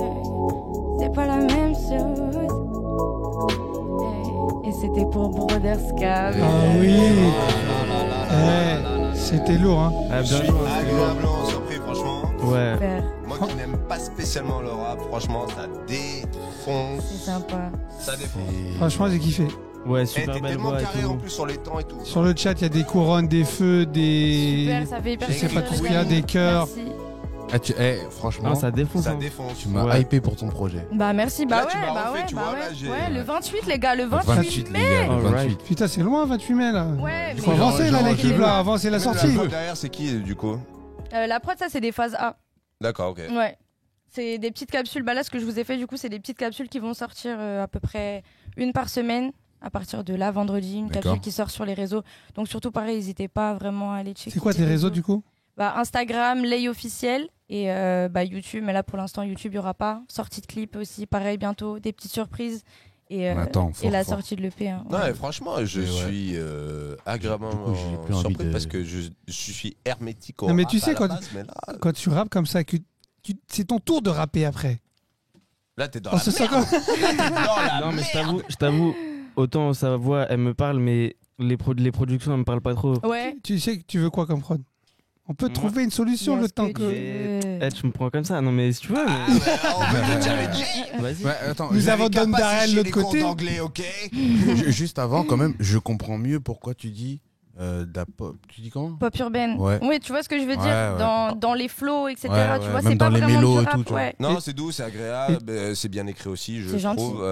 Hey, hey. C'est pas la même chose. Hey. Et c'était pour Brother Scab. Ah c'était lourd, hein. Ah, Je bien suis joué, c'était lourd. agréablement surpris, franchement. Ouais. Super, Moi qui n'aime pas spécialement le rap, franchement, ça défonce. c'est sympa. Ça défonce. Franchement, j'ai kiffé. Ouais, Eh, super t'es belle tellement voix et carré tout. en plus sur les temps et tout. Sur le chat, il y a des couronnes, des feux, des. Super, ça fait hyper Je sais plaisir, pas tout ce les qu'il y a, amis. des cœurs. Merci. Franchement, Non, ça défonce. Ça hein. défonce. tu m'as Ouais. hypé pour ton projet. Bah merci, bah Là, tu ouais, m'as bah refait, ouais, tu bah vois, ouais. là, j'ai- Ouais, le 28 les gars, le 28 28 les mai. gars, le Alright. 28. Putain, c'est loin, 28 mai là. Ouais, Faut mais avancer là, genre, l'équipe genre, là, avancer la Mais sortie. La prod derrière, c'est qui du coup? La prod, ça c'est des phases A. D'accord, ok. Ouais. C'est des petites capsules. Bah là, ce que je vous ai fait, du coup, c'est des petites capsules qui vont sortir à peu près une par semaine. À partir de là, vendredi, une D'accord. capsule qui sort sur les réseaux. Donc surtout, pareil, n'hésitez pas vraiment à aller checker. C'est quoi tes réseaux du coup? Bah, Instagram, Lay officiel et bah, YouTube. Mais là, pour l'instant, YouTube, il n'y aura pas. Sortie de clip aussi, pareil, bientôt. Des petites surprises. Et, On attend, et la fort. sortie de l'EP. Hein. Non, mais franchement, je Mais ouais. suis agréablement Du coup, j'ai plus envie surpris de- parce que je suis hermétique au Non, mais rap tu sais, à la quand- base, mais Quand tu rappes comme ça, c'est ton tour de rapper après. là, t'es dans On la se sent merde. comme- T'es dans la Non, mais merde. je t'avoue, autant sa voix, elle me parle, mais les productions, elles me parlent pas trop. Ouais. Tu sais que tu veux quoi comme prod? On peut Moi- trouver une solution Il y a le ce temps que que. tu veux. Eh, tu me prends comme ça? Non, mais si tu veux, mais... On veut le challenge. Vas-y. Ouais, attends, Nous ju- avons Vous avez Don qu'à pas Darrell de sécher l'autre les cours côté. d'anglais, ok? juste avant, quand même, je comprends mieux pourquoi tu dis de la pop. Tu dis comment? Pop urbaine. Ouais. Oui, tu vois ce que je veux dire Ouais, ouais. Dans les flows, etc. Ouais, Tu ouais, vois, même c'est pas dans les vraiment mélos du et rap. tout, tu vois. Ouais. Non, c'est doux, c'est agréable, c'est bien écrit aussi, je C'est gentil. trouve.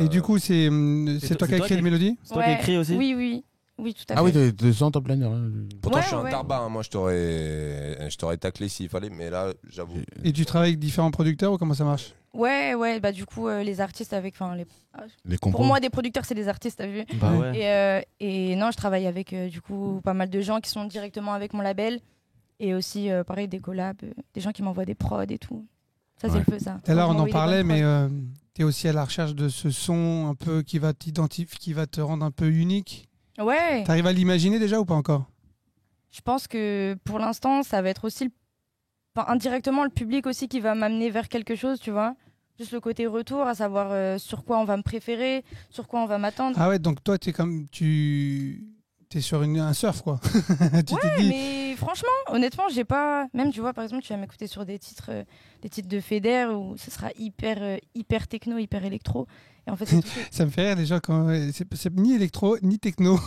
Et du coup, c'est C'est toi qui as toi écrit qui- le mélodie? C'est toi qui écris aussi? Oui, oui. Oui, tout à fait. Ah oui, t'es sans top liner. Hein. Pourtant, Ouais, je suis un ouais. tarbat, hein. Moi, je t'aurais taclé s'il fallait, mais là, j'avoue. Et tu travailles avec différents producteurs ou comment ça marche? Ouais, ouais, bah du coup, les artistes avec. Les compos. Pour moi, des producteurs, c'est des artistes, t'as vu Bah ouais. et non, je travaille avec du coup pas mal de gens qui sont directement avec mon label. Et aussi, pareil, des collabs, des gens qui m'envoient des prods et tout. Ça, c'est Ouais. le feu, ça. Tout à l'heure, on en M'envoyer des parlait, bonnes mais prods. tu es aussi à la recherche de ce son un peu qui va t'identifier, qui va te rendre un peu unique. Ouais, T'arrives à l'imaginer déjà ou pas encore? je pense que pour l'instant, ça va être aussi indirectement le public aussi qui va m'amener vers quelque chose, tu vois. Juste le côté retour, à savoir sur quoi on va me préférer, sur quoi on va m'attendre. Ah ouais, donc toi, t'es sur un surf, quoi. Tu Ouais, t'es dit, mais franchement, honnêtement, j'ai pas. Même, tu vois, par exemple, tu vas m'écouter sur des titres de Feder où ce sera hyper techno, hyper électro. Et en fait, c'est tout. ça me fait rire déjà quand c'est ni électro ni techno.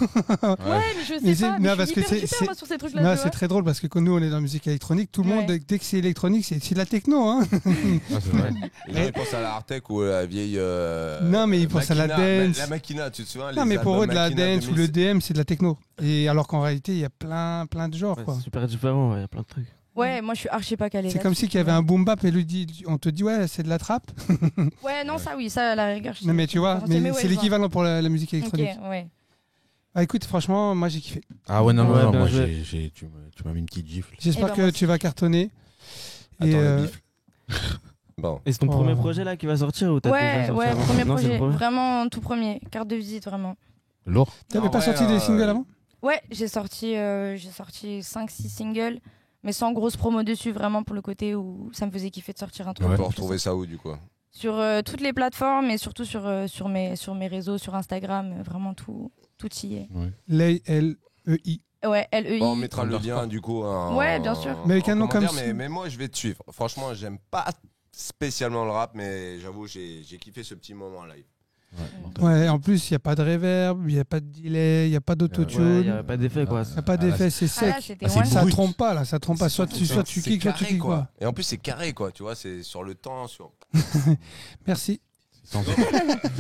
Ouais, mais je sais Mais c'est- pas. non, Mais je parce suis que hyper c'est- super, c'est- moi, sur ces trucs-là. Non, tu c'est vois. très drôle parce que quand nous on est dans la musique électronique, tout le monde Ouais. dès que c'est électronique, c'est de la techno, hein. Ah, c'est vrai. Les gens, ils pensent à la hardtech ou à la vieille. Non, mais ils pensent à la Machina. dance. La Machina, tu te souviens? Non, les mais pour eux, albums de la Machina dance ou le 2006. DM, c'est de la techno. Et alors qu'en réalité, il y a plein de genres, Ouais, quoi. c'est super différent, il y a plein de trucs. Ouais, moi, je suis archi pas calée. C'est comme si là-dessus, qu'il y avait un boom bap et on te dit ouais, c'est de la trappe. Ouais, non, ça, oui, ça, à la rigueur. je Non, mais sais tu vois, pas. mais ouais, c'est je vois. l'équivalent pour la musique électronique. Ok, ouais. Ah, écoute, franchement, moi j'ai kiffé. Ah ouais, non, Ouais, non, bien moi, joué. tu m'as mis une petite gifle. J'espère Eh ben, que moi tu vas cartonner. Attends, Et, le bif. Bon. Et c'est ton Oh. premier projet là qui va sortir ou t'as déjà Ouais, sorti ouais, avant premier Non, c'est le projet. premier. Vraiment, tout premier. Carte de visite, vraiment. Lourd. t'avais En pas vrai, sorti des singles avant? Ouais, j'ai sorti 5-6 singles, mais sans grosse promo dessus, vraiment pour le côté où ça me faisait kiffer de sortir un truc. On Ouais. peut retrouver ça où, du coup? Sur toutes les plateformes et surtout sur mes réseaux, sur Instagram, vraiment tout y est. Lei, L-E-I. Ouais, LEI. Bon, on mettra le Underscore. lien, du coup. Ouais, bien sûr. Mais avec un nom comme commentaire, ça. mais moi, je vais te suivre. Franchement, j'aime pas spécialement le rap, mais j'avoue, j'ai kiffé ce petit moment en live. Ouais, en plus, il n'y a pas de reverb, il n'y a pas de delay, il n'y a pas Ouais, d'autotune. il y a pas d'effet quoi. Il n'y a pas d'effet, c'est Ah, là, sec. c'était Ah, c'est one Ça brut. trompe pas, là, ça trompe pas. Soit tu C'est kicks, soit tu carré, kicks, quoi. Et en plus, c'est carré, quoi. Tu vois, c'est sur le temps. Merci. C'est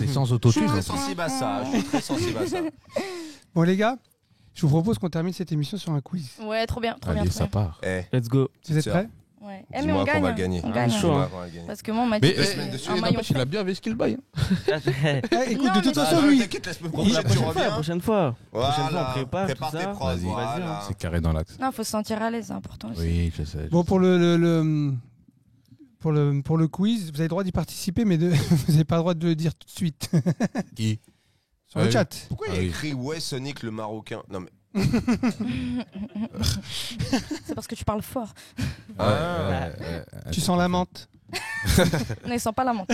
sans Je autotune. suis très en plus. sensible à ça. Je suis très sensible à ça. Bon, les gars, je vous propose qu'on termine cette émission sur un quiz. Ouais, trop bien, trop bien. Allez, Trop ça bien. part. Eh, Let's go. Vous êtes sœur. prêts? Ouais. Eh, mais Dis-moi on qu'on gagne. va gagner. On gagne. chaud, dis-moi hein. qu'on va gagner. Parce que moi, on m'a Mais dit que semaines de suite, un non, maillot n'empêche, il a bien vesqué le bail. hein. Eh, écoute, Non, de mais toute ça- façon, lui, T'inquiète, laisse-moi La prochaine, tu prochaine fois, la reviens. prochaine fois. Voilà. Prochaine fois, on prépare tout tes ça. prods, Vas-y. voilà. C'est carré dans l'axe. Non, faut se sentir à l'aise, c'est important aussi. Oui, je sais. bon, pour le quiz, vous avez le droit d'y participer, mais vous n'avez pas le droit de le dire tout de suite Qui sur le oui. chat. Pourquoi il y a écrit ouais Sonic le Marocain? Non mais. C'est parce que tu parles fort. Tu sens la menthe. Non, ils sentent pas la menthe.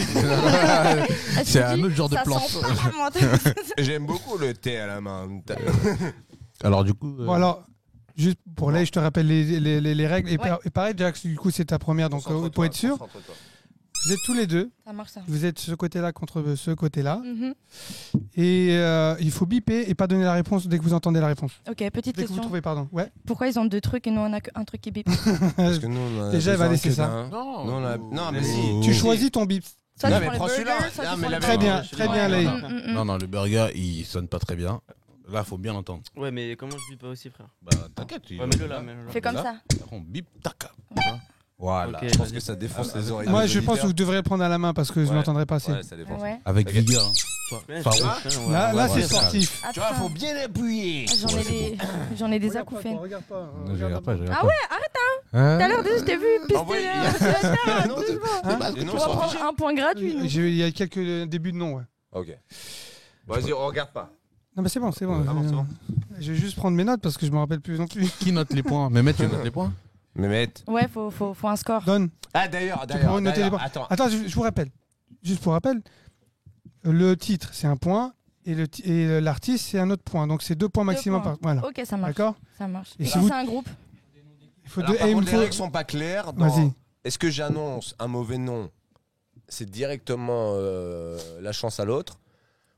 C'est un autre genre de ça plante. sent pas la menthe. J'aime beaucoup le thé à la main. Alors du coup, Bon, alors, Juste pour là, je te rappelle les règles. Et pareil, Jax, du coup, c'est ta première, donc pour être sûr, vous êtes tous les deux. Ça marche ça. Vous êtes ce côté-là contre ce côté-là. Mhm. Et il faut biper et pas donner la réponse dès que vous entendez la réponse. Ok, petite Dès que vous question. trouvez, pardon. Ouais. Pourquoi ils ont 2 trucs et nous on a qu'un truc qui bip? Parce que nous, on a Déjà, elle va besoin laisser que ça. d'un. Non, Non, non, mais si. Tu choisis ton bip. Soit Non, tu mais prends le prends celui-là. burger, soit Non, tu mais prends la le Très Non, bien, je très suis bien, d'accord. Lay. Non, non, le burger, il sonne pas très bien. Là, faut bien l'entendre. Ouais, mais comment je vis pas aussi, frère? Bah, t'inquiète. Ouais, mets-le là, mets-le là. Fais comme Là. ça. On bip, tac. Voilà. Ok. Je pense que ça défonce les oreilles. Moi, des je pense que auditeurs. vous devriez le prendre à la main parce que je Ouais. ne l'entendrai pas assez. Ouais, ça défonce. Ouais. Avec Ok. vigueur. hein. Ouais, Farouche. ouais, Là, ouais, c'est ouais, sportif. Ah, Tu vois, putain. faut bien appuyer. J'en ai des acouphènes. Regarde pas. Je regarde pas, je regarde Ah pas. ouais, arrête, tout à l'heure déjà je t'ai vu Envoyez- pister sur la terre, Non, doucement. les noms On va sont prendre affichés. un point gratuit. nous. Il y a quelques débuts de nom, ouais. Ok. Vas-y, on regarde pas. Non, mais c'est bon, c'est bon. Ah bon, c'est bon. Je vais juste prendre mes notes parce que je me rappelle plus non plus. Qui note les points Mehmet, tu notes les points Mehmet. Ouais, faut un score. Donne. Ah, d'ailleurs, pourras noter les points. Attends. Attends, je vous rappelle. Juste pour rappel, le titre, c'est un point et l'artiste, c'est un autre point. Donc, c'est 2 points maximum points. par. Voilà. Ok, ça marche. D'accord. Ça marche. Et Et si si vous- c'est un groupe? Il faut Alors, deux. par Et il contre, me les faut. règles sont pas claires. dans- Vas-y. Est-ce que j'annonce un mauvais nom? C'est directement la chance à l'autre?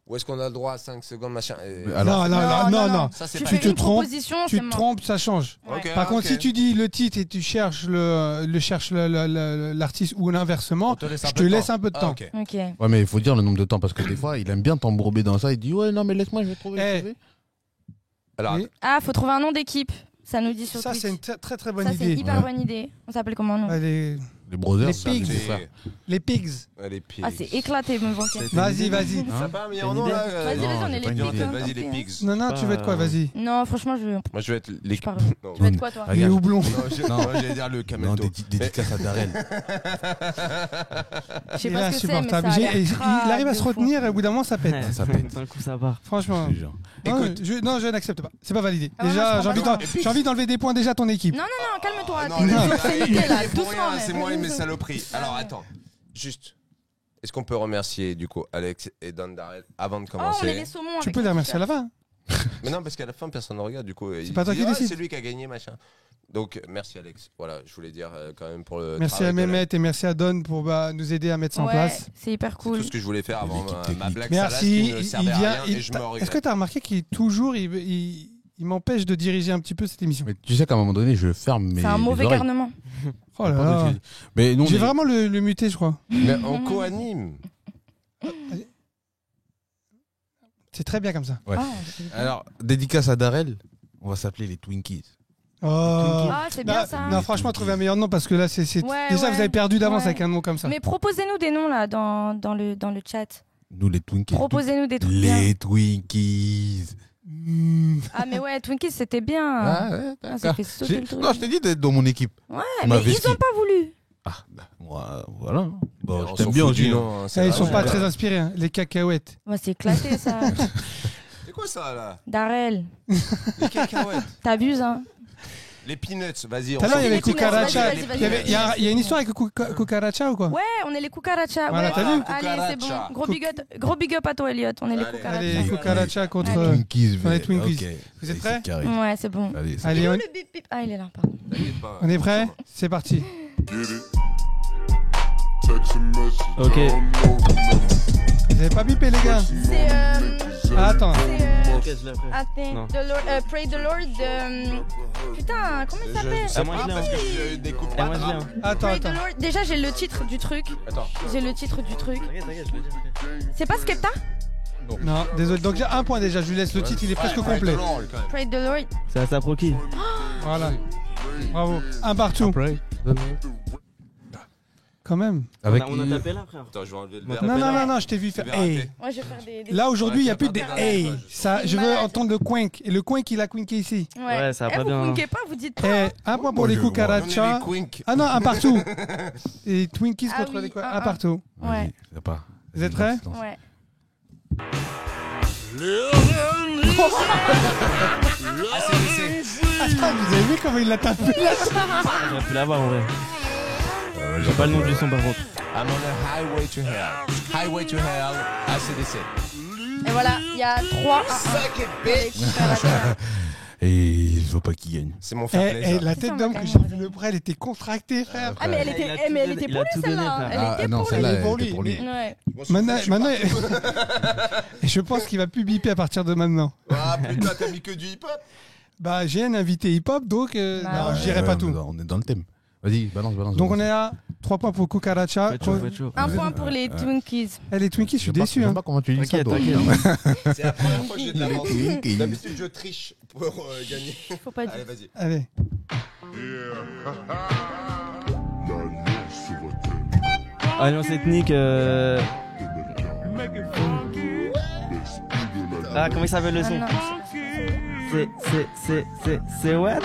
Ou est-ce qu'on a le droit à 5 secondes, machin Alors- Non. Ça, c'est Tu pas fais Tu te une trompes, proposition, Tu c'est te mort. trompes, ça change. Ouais. Ok, Par contre, ok. si tu dis le titre et tu cherches l'artiste ou l'inversement, On te laisse un je peu te de laisse temps. un peu de Ah, temps. ok. Ok. Ouais, mais il faut dire le nombre de temps parce que des fois, il aime bien t'embourber dans ça. Il dit ouais, non, mais laisse-moi, je vais trouver. Eh. je vais trouver. Alors, Et Ah, faut trouver un nom d'équipe. Ça nous dit sur ça, Twitch. c'est une très très bonne Ça, c'est idée. hyper Ouais. bonne idée. On s'appelle comment, nous? Les Les brothers, Les ça, pigs. c'est des frères. les pigs. les pigs. Ah, c'est éclaté, me vanter. Vas-y, vas-y. Ça Hein pas un meilleur T'as une nom idée là Vas-y, Non, vas-y, on j'ai est pas les une pigs. idée. hein, Vas-y, tant les pis, hein. pigs. Non, tu veux être quoi? Vas-y. Non, franchement, je Moi, je vais être les. je parle. Non, Tu veux être quoi, toi? Les Regarde. houblons. non, j'allais dire le Non, camelto. dédicace à Darren. Je sais Il est pas ce que c'est, mais ça insupportable. a l'air Il crade arrive à de se fou. retenir et au bout d'un moment, ça pète. Ça pète. D'un coup, ça part. Franchement. Je te jure. Non, Écoute. je n'accepte pas. C'est pas validé. Ah ouais, Déjà, moi, je prends pas j'ai envie d'enlever des points déjà à ton équipe. Non, calme-toi. Ah, non, T'es les une gars, obscénité, là, il est pour doucement. rien, c'est moi et mes même. saloperies. Alors ouais. attends, juste, est-ce qu'on peut remercier du coup Alex et Don Darrell avant de Oh, on est commencer? les saumons. Tu avec peux les notre remercier à la fin. Mais non, parce qu'à la fin personne ne regarde du coup. C'est pas toi qui décide. C'est lui qui a gagné machin. Donc merci Alex. Voilà, je voulais dire quand même pour le. Merci à travail de Mehmet et merci à Don pour nous aider à mettre ça en Ouais, place. c'est hyper C'est cool. tout ce que je voulais faire avant L'équipe ma technique. blague Merci. salace qui ne servait à rien et je me Est-ce regrette. que tu as remarqué qu'il est toujours, il m'empêche de diriger un petit peu cette émission. Mais tu sais qu'à un moment donné, je ferme mes. C'est un mauvais oreilles. garnement. Oh là Pas là. d'utile. Mais non, J'ai mais- vraiment le muté, je crois. Mais on co-anime. C'est très bien comme ça. Ouais. Ah, Alors, dédicace à Darrell, on va s'appeler les Twinkies. Oh. Ah, c'est bien ça. Non, franchement, trouvez un meilleur nom parce que là, c'est Ouais, déjà ouais. vous avez perdu d'avance Ouais. avec un nom comme ça. Mais proposez-nous des noms là dans le chat. Nous, les Twinkies. Proposez-nous des trucs bien. Les Twinkies. Ah mais ouais, Twinkies c'était bien. Ah, ouais, Ah, ça d'accord. fait sauter le truc. Non, je t'ai dit d'être dans mon équipe. Ouais, Tu mais m'avais ils ski. ont pas voulu. Ah, bah, moi, voilà. Bon, On je s'en t'aime bien fout aussi. du hein. nom, hein, c'est Ils vrai. sont pas Ouais. très inspirés, hein. Les cacahuètes. Ouais, c'est éclaté ça. C'est quoi ça là? Darrell, Les cacahuètes. t'abuses hein. Les peanuts, vas-y. Tout à l'heure, il y avait les peanuts, Cucaracha. vas-y, vas-y, vas-y. Il y a une histoire avec Cucaracha ou quoi? Ouais, on est les cucarachas. Voilà, Ouais, t'as vu allez, c'est bon. Cucaracha. Gros big up à toi Elliot, on est les Allez, Allez, cucarachas. Cucaracha contre. Allez. Twinkies. Enfin, les Twinkies. Ok. Vous êtes C'est prêts carré. Ouais, c'est bon. Allez, c'est Allez, Il est où on... le bip bip? Ah, il est là, pardon. T'inquiète pas. on est prêts? C'est parti. Ok. Vous avez pas bipé, les gars? C'est Ah, attends. Ok, je l'ai fait. I think Non. the Lord, Pray the Lord putain, comment il s'appelle? sais moi, pas je l'ai, parce hein. que je découpe Et pas moi, de je l'ai. rap. hein. Attends, Pray the attends. Lord. Déjà, j'ai le titre du truc. Attends. J'ai le titre du truc. T'inquiète, je le dis après. C'est pas Skepta? Non, désolé. Donc j'ai un point déjà. Je lui laisse le titre. Il est presque complet. Pray the Lord. C'est à Saproki. Voilà. Bravo. Un partout. Après, Quand même. avec On a tapé là, frère. Attends, je vais enlever le Non, verre. Non, je t'ai vu faire. Je vais rater. Hey. Moi, je vais faire des. Là aujourd'hui, il n'y a plus de Ouais, hey. ouais, Ça, je veux Malade. entendre le quink. Et le quink, il a quinqué ici. Ouais, ça va pas vous bien. quinkez pas, vous dites pas. Eh, un point pour Oh, les je- On est cucarachas. les quinks. Ah non, un partout. Et Twinkies Ah contre oui, les quoi? un, Un un. partout. Ouais. Vas-y, c'est pas. Vous êtes prêts? Ouais. Attends, vous avez vu comment il l'a tapé? J'aurais pu l'avoir en vrai. J'ai pas le nom du son par contre. I'm on a highway to hell. Highway to hell, ACDC. Et voilà, il y a 3 à 1. Suck it, bitch. Et faut pas qu'il gagne. C'est mon fair play. ça. La C'est tête ça, d'homme on va que quand j'ai même vu le bras, elle était contractée, frère. Ah, mais elle Il a était, tout mais elle donné, était il a pour tout lui, donné, celle-là. frère. Elle Ah était non, pour lui. celle-là, Elle est elle pour était lui, pour lui. mais- Ouais. Maintenant, je pense qu'il va plus biper à partir de maintenant. Ah putain, t'as mis que du hip-hop. Bah, j'ai un invité hip-hop, donc Bah non, je ouais. dirai pas tout. On est dans le thème. Vas-y, balance. Donc on est à 3 points pour Cucaracha. Faut être chaud. Un point pour les Twinkies. Elle est Twinkies, je suis déçu. Je sais Hein. pas comment tu dis ça, T'inquiète, toi. t'inquiète. C'est la première fois que j'ai de l'avance. Twinkies. D'habitude, je triche pour gagner. Faut pas dire. Allez, vas-y. Allez. Alliance ethnique. Ah, comment il s'appelle le Ah, son? non. C'est what?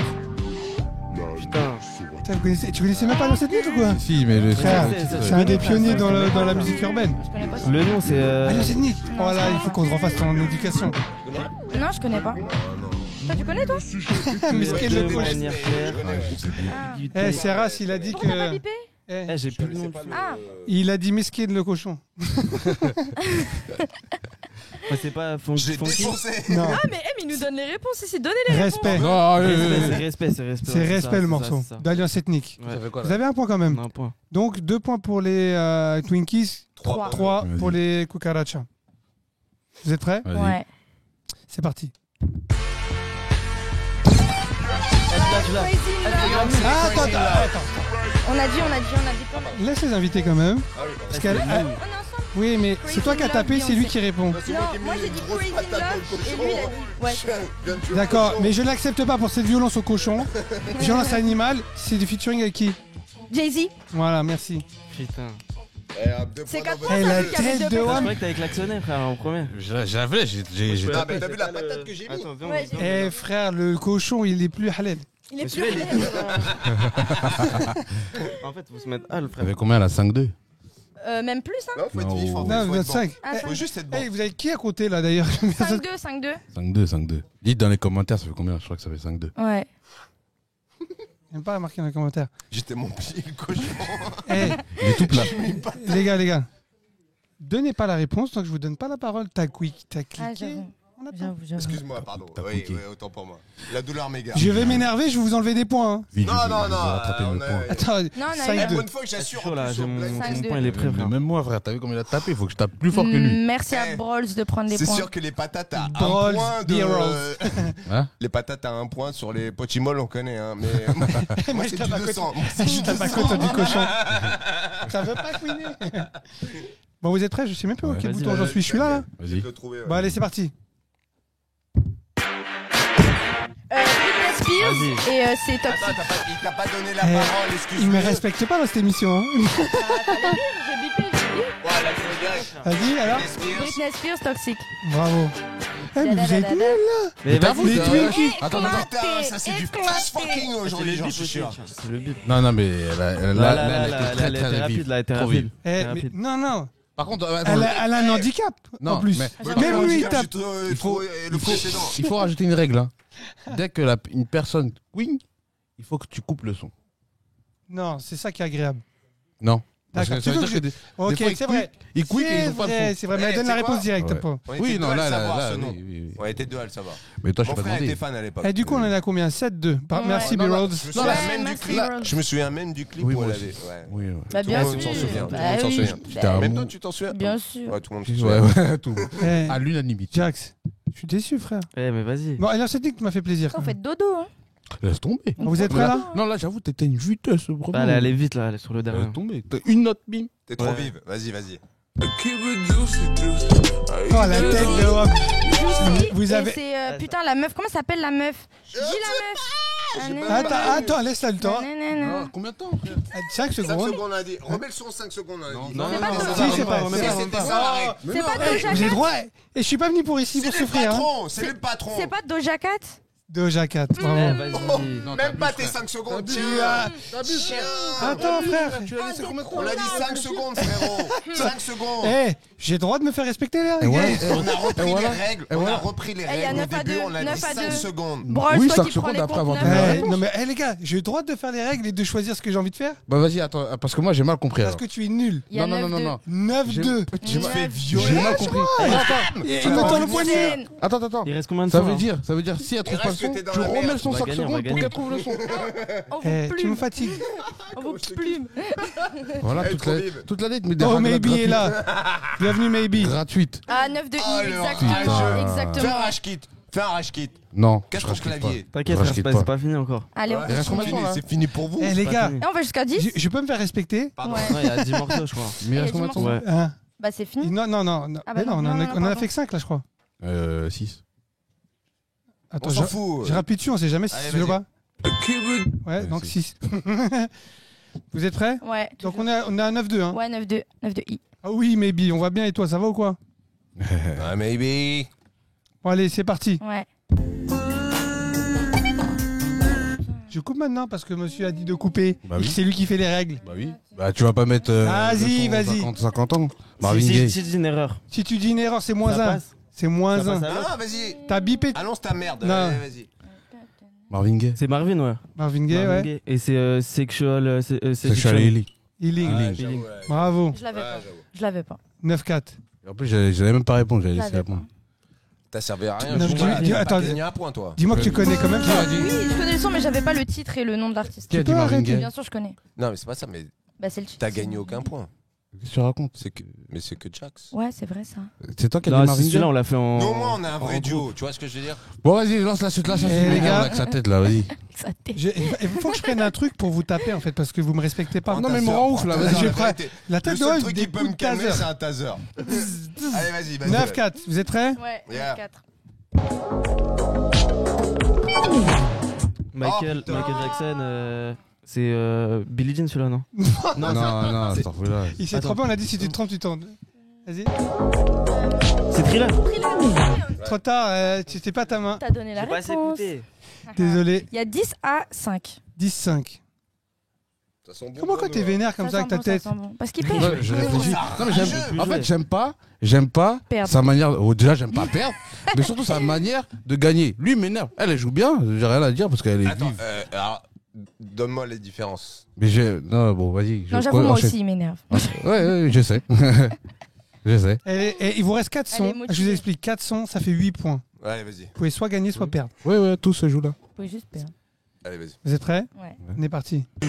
Putain. Putain, tu connaissais même pas dans cette nuit ou quoi? Si, mais le Frère, c'est- c'est un des pionniers dans la musique urbaine. Je connais pas ça. Le nom, c'est. Allez, cette nuit. Voilà, il faut qu'on se refasse ton éducation. Non, je connais pas. Toi, tu connais, toi Mais ce qu'est le de coach. manière claire. Eh, Serras, il a dit Pourquoi t'as pas que. bipé Eh, Eh, j'ai plus le nom. Ah, il a dit Mesquine le cochon. Ouais, c'est pas J'ai funky. défoncé. Non, ah mais il nous donne les réponses ici. Donnez les réponses. respect. Non, C'est respect, c'est respect. C'est ouais, respect ça, le c'est morceau ça, c'est ça. d'Alliance ethnique. Ouais. fait quoi Vous avez un point quand même. Un point. Donc 2 points pour les Twinkies, 3 Vas-y. pour les Cucaracha. Vous êtes prêts? Ouais. C'est parti. Crazy Love. Ah, attends. On a dit qu'on a... Laisse les invités quand même. Parce qu'elle- On est ensemble. oui, mais c'est toi qui as tapé, c'est lui qui répond. Non, moi j'ai dit Crazy Love et lui il a dit... Ouais. D'accord, mais je l'accepte pas pour cette violence au cochon. Violence animale, c'est du featuring avec qui? Jay-Z. Voilà, merci. Putain. C'est 4 Eh, points, la ça veut dire qu'il y avait tête deux de Je Wam. croyais que t'avais klaxonné, frère, en premier. J'avais, j'ai Ah, tapé. mais t'as vu la patate que j'ai mis? Attends, viens, Ouais, viens. Eh frère, le cochon, il est plus halal. Il est Mais plus celui-là, il est- halal. En fait, faut se mettre Al, frère. T'avais combien là? 5-2? Même plus, hein. Non, faut être Non, vif, en fait, Non, faut vous être êtes bon. 5. Ah, Faut juste être bon. Eh, vous avez qui à côté là d'ailleurs? 5-2, 5-2. 5-2. Dites dans les commentaires, ça fait combien? Je crois que ça fait 5-2. Ouais. J'aime pas marquer dans les commentaires. J'étais mon pied, le cochon. Eh, Il est tout plat. les gars. Donnez pas la réponse tant que je vous donne pas la parole. T'as cliqué. Ah, j'avoue. On attend. J'avoue. Excuse-moi, pardon. T'as Oui, piqué. oui, autant pour moi. La douleur méga. Je vais m'énerver, je vais vous enlever des points. hein. Vite, Non, je vais- non, je vais non, rattraper on mes a- points. Attends, Non, on a eu... 5-2. Pour une fois que j'assure. Chaud, là, j'ai mon Cinq-deux. point, il est prêt, frère. Même moi, frère, t'as vu comment il a tapé? Il faut que je tape plus fort que lui. Merci à Eh, Brawls de prendre les C'est points. sûr que les patates à un Balls, point de. heroes. Hein? Les patates à un point sur les pochimoles, on connaît, hein. Mais moi, je c'est tape du à côté. 200. Je tape à côté du cochon. Ça veut pas couiner. Bon, vous êtes prêts? Je sais même pas Ouais. au quel Vas-y, bouton j'en suis. Je suis là. Vas-y. Le trouver, ouais. Bon, allez, c'est parti. Britney Spears et c'est Attends, toxique. il t'a pas donné la Eh, parole, Il excuse-moi. me respecte pas dans cette émission. hein. J'ai bipé. Ouais, là, tu veux direct. Vas-y, alors. Britney Spears, toxique. Bravo. Eh, mais vous êtes nuls là. Mais T'as vas-y, vu, les t'as- Twinkies. Attends. Putain, ça c'est du trash fucking aujourd'hui, j'en suis sûr. c'est le but. Non, mais elle Là, a là, été très elle était rapide, vive. là, elle était Trop rapide. vive. Eh, mais rapide. non. Par contre, Elle a un handicap Non, en plus. mais- Même lui, il tape. Il faut le précédent. il faut rajouter une règle. Hein. Dès que une personne queen, il faut que tu coupes le son. Non, c'est ça qui est agréable. Non. Parce D'accord. que ça veut Tu dire veux que Ok, fois, c'est vrai. il quick et ils C'est ont pas le vrai, son. c'est vrai. Mais Eh, elle donne tu la sais réponse quoi directe. Ouais. pas. On était Oui, deux non, à le là, savoir, ce oui, nom. oui. On était deux à le savoir. Mais toi, je Mon t'ai pas frère était demandé. fan à l'époque. Et du coup, on en a combien? 7-2. Ouais. Merci, Non, B-Road. Je me Ouais, souviens même du merci, clip. Rose. Je me souviens même du clip Oui, où moi elle aussi. avait. Ouais. Oui, ouais. Bah Tout bien le sûr. monde s'en souvient. Tout le Bah monde s'en oui. souvient. C'était un Même bon- toi, tu t'en souviens? Bien sûr. Ouais, tout le monde s'en Ouais, souvient. ouais, tout. Eh, À l'unanimité. Jax, je suis déçu, frère. Eh, mais vas-y. Bon, alors, c'était que tu m'as fait plaisir. On fait dodo, hein. Laisse tomber. Vous êtes prêts là? Non, là, j'avoue, t'étais une vitesse, bro. Allez, allez vite, là, elle est sur le dernier. Laisse tomber. T'as une note, bim. T'es trop Ouais. vive. Vas-y. Oh, la tête de Wam. Vous Et avez. c'est putain la meuf. Comment s'appelle la meuf? Dis la meuf. Attends, laisse-la le temps. Nanana. Combien de temps, frère? 5 5 secondes. secondes à dire. Remets le son 5 secondes à dire. Non, C'est pas Doja Si, c'est Cat. pas. Si, c'était ça la règle. C'est pas Doja J'ai Cat. droit. Et je suis pas venu pour ici pour C'est le souffrir. Hein. patron, c'est le patron. C'est pas Doja Cat. Doja Cat, Eh, bravo. vas-y. Non, Même pas tes 5 secondes. Tu as. Attends, frère. Tu l'as laissé combien de temps? On l'a dit 5 secondes, frérot. 5 secondes. Eh, j'ai le droit de me faire respecter, là. Et voilà. On a repris voilà. les règles. Et On a voilà. repris les Eh, y a règles. Au 9 à début, 2, on a dit 9 à 5 2. secondes. Brawls, Oui, toi 5 qui prends secondes les après points avant de de neuf. la Eh, réponse. non mais les gars, j'ai le droit de faire les règles et de choisir ce que j'ai envie de faire Bah, vas-y, attends, parce que moi, j'ai mal compris. parce alors. que tu es nul. Il y a Non, non, 9-2. non. 9-2. J'ai Neuf. mal- j'ai mal compris. Tu me tends le poignet. Zen. Attends. Il reste combien de Ça temps veut là dire si elle trouve pas le son. t'es dans Tu la remets le merde. son On va 5 gagner, on va secondes pour gagner. qu'elle trouve le son. On Eh, vous tu me plume. fatigues. On vous plume. Voilà, Elle est toute trop la, vive. toute l'année, mais des Oh, règles Maybe est là. Bienvenue, Maybe. gratuites. Ah, 9 de I, Oh, le exactement. rageux. Exactement. Fais un rage kit. Fais un rage kit. Non, Casse je ton rachète pas. clavier. T'inquiète, Je frère, c'est rachète pas fini encore. Allez, on Ouais, Il reste combien de fini, temps, là c'est fini pour vous. Eh, les pas gars, fini. Et on va jusqu'à 10. je peux me faire respecter Pardon. Ouais. Ouais, il y a 10 morceaux, je crois. Mais il Et reste combien de temps Ouais. Hein Bah, c'est fini. Non, non, non. Ah bah Mais non, non, on en a pardon. fait que 5 là, je crois. 6. Attends, On s'en fout. je rappuie dessus, on sait jamais si Allez, tu veux vas-y. pas. Ouais, donc 6. Vous êtes prêts? Ouais. Donc toujours. on est à 9-2. Hein. Ouais, 9 de I. Ah oui, Maybe, on va bien et toi, ça va ou quoi? Ah, maybe. Bon, allez, c'est parti. Ouais. Je coupe maintenant parce que monsieur a dit de couper. Bah Et oui. que c'est lui qui fait les règles. Bah oui. Bah tu vas pas mettre. Vas-y, le son vas-y. 50 ans. Marvin Si Gaye. si, j'ai une erreur. Si tu dis une erreur, c'est moins Ça 1. passe. C'est moins Ça 1. passe à l'autre. Ah, vas-y. T'as bipé Annonce ta merde. Non. Allez, vas-y. Marvin Gaye. C'est Marvin, ouais. Marvin Gaye, Marvin ouais. Gaye. Et c'est Sexual. Sexual Healing. Healing. Ouais, Healing. j'avoue, ouais. Bravo. Je l'avais Ouais, pas. j'avoue. Je l'avais pas. 9-4. En plus, j'allais même pas répondre, j'allais Je laisser l'avais répondre. pas. T'as servi à rien. Non, je dis- vois. dis- T'as attends. pas gagné un point, toi. Dis-moi que tu connais quand même. Qui a dit Oui, je connais le son, mais j'avais pas le titre et le nom de l'artiste. Qui a Tu dit peux Marvin arrêter. Gaye? Bien sûr, je connais. Non, mais c'est pas ça, mais Bah, c'est le titre. t'as gagné aucun point. Qu'est-ce que tu racontes? Mais c'est que Jax. Ouais, c'est vrai ça. C'est toi qui as Non, dit c'est Marvin celui-là, Gaye? on l'a fait en. Nous, au moins, on a un vrai en duo. groupe. Tu vois ce que je veux dire? Bon, vas-y, lance la suite, Eh, les les gars, gars. avec sa tête là, vas-y. Ça t'est. Il faut que je prenne un truc pour vous taper en fait parce que vous me respectez pas. Non, mais me rend ouf là, Je vas-y. vais prendre la Le tête de seul Rose, truc des qui peut coups me de calmer, taser. c'est un taser. Allez, vas-y, vas-y. 9-4. Vous êtes prêts? Ouais, Yeah. 4. Michael Jackson, c'est Billie Jean celui-là, non? Non, non, c'est- t'en fous là. Il s'est Attends. trompé, on a dit si tu te trompes, tu tournes. Vas-y. C'est Thriller. Trop tard, c'était pas ta main. T'as donné la J'ai pas assez réponse. écouté. Désolé. Il y a 10 à 5. 10-5. Comment quand t'es vénère comme ça avec ta tête? Parce qu'il Ouais, perd. je réfléchis. Non, mais Jeu. en fait, j'aime pas Perdre. sa manière. Oh, déjà, j'aime pas perdre, mais surtout sa manière de gagner. Lui, il m'énerve. Elle joue bien, j'ai rien à dire parce qu'elle est Attends, vive. alors, donne-moi les différences. Mais non, bon, vas-y. Non, j'avoue, moi enchaîne. aussi, il m'énerve. Ouais, je sais. Je sais. Et il vous reste 4 Elle est sons. motivée. Je vous explique. 4 sons, ça fait 8 points. Allez, vas-y. Vous pouvez soit gagner, soit perdre. Ouais, tout se joue là. Vous pouvez juste perdre. Allez, vas-y. Vous êtes prêts? Ouais. On est parti. Ah,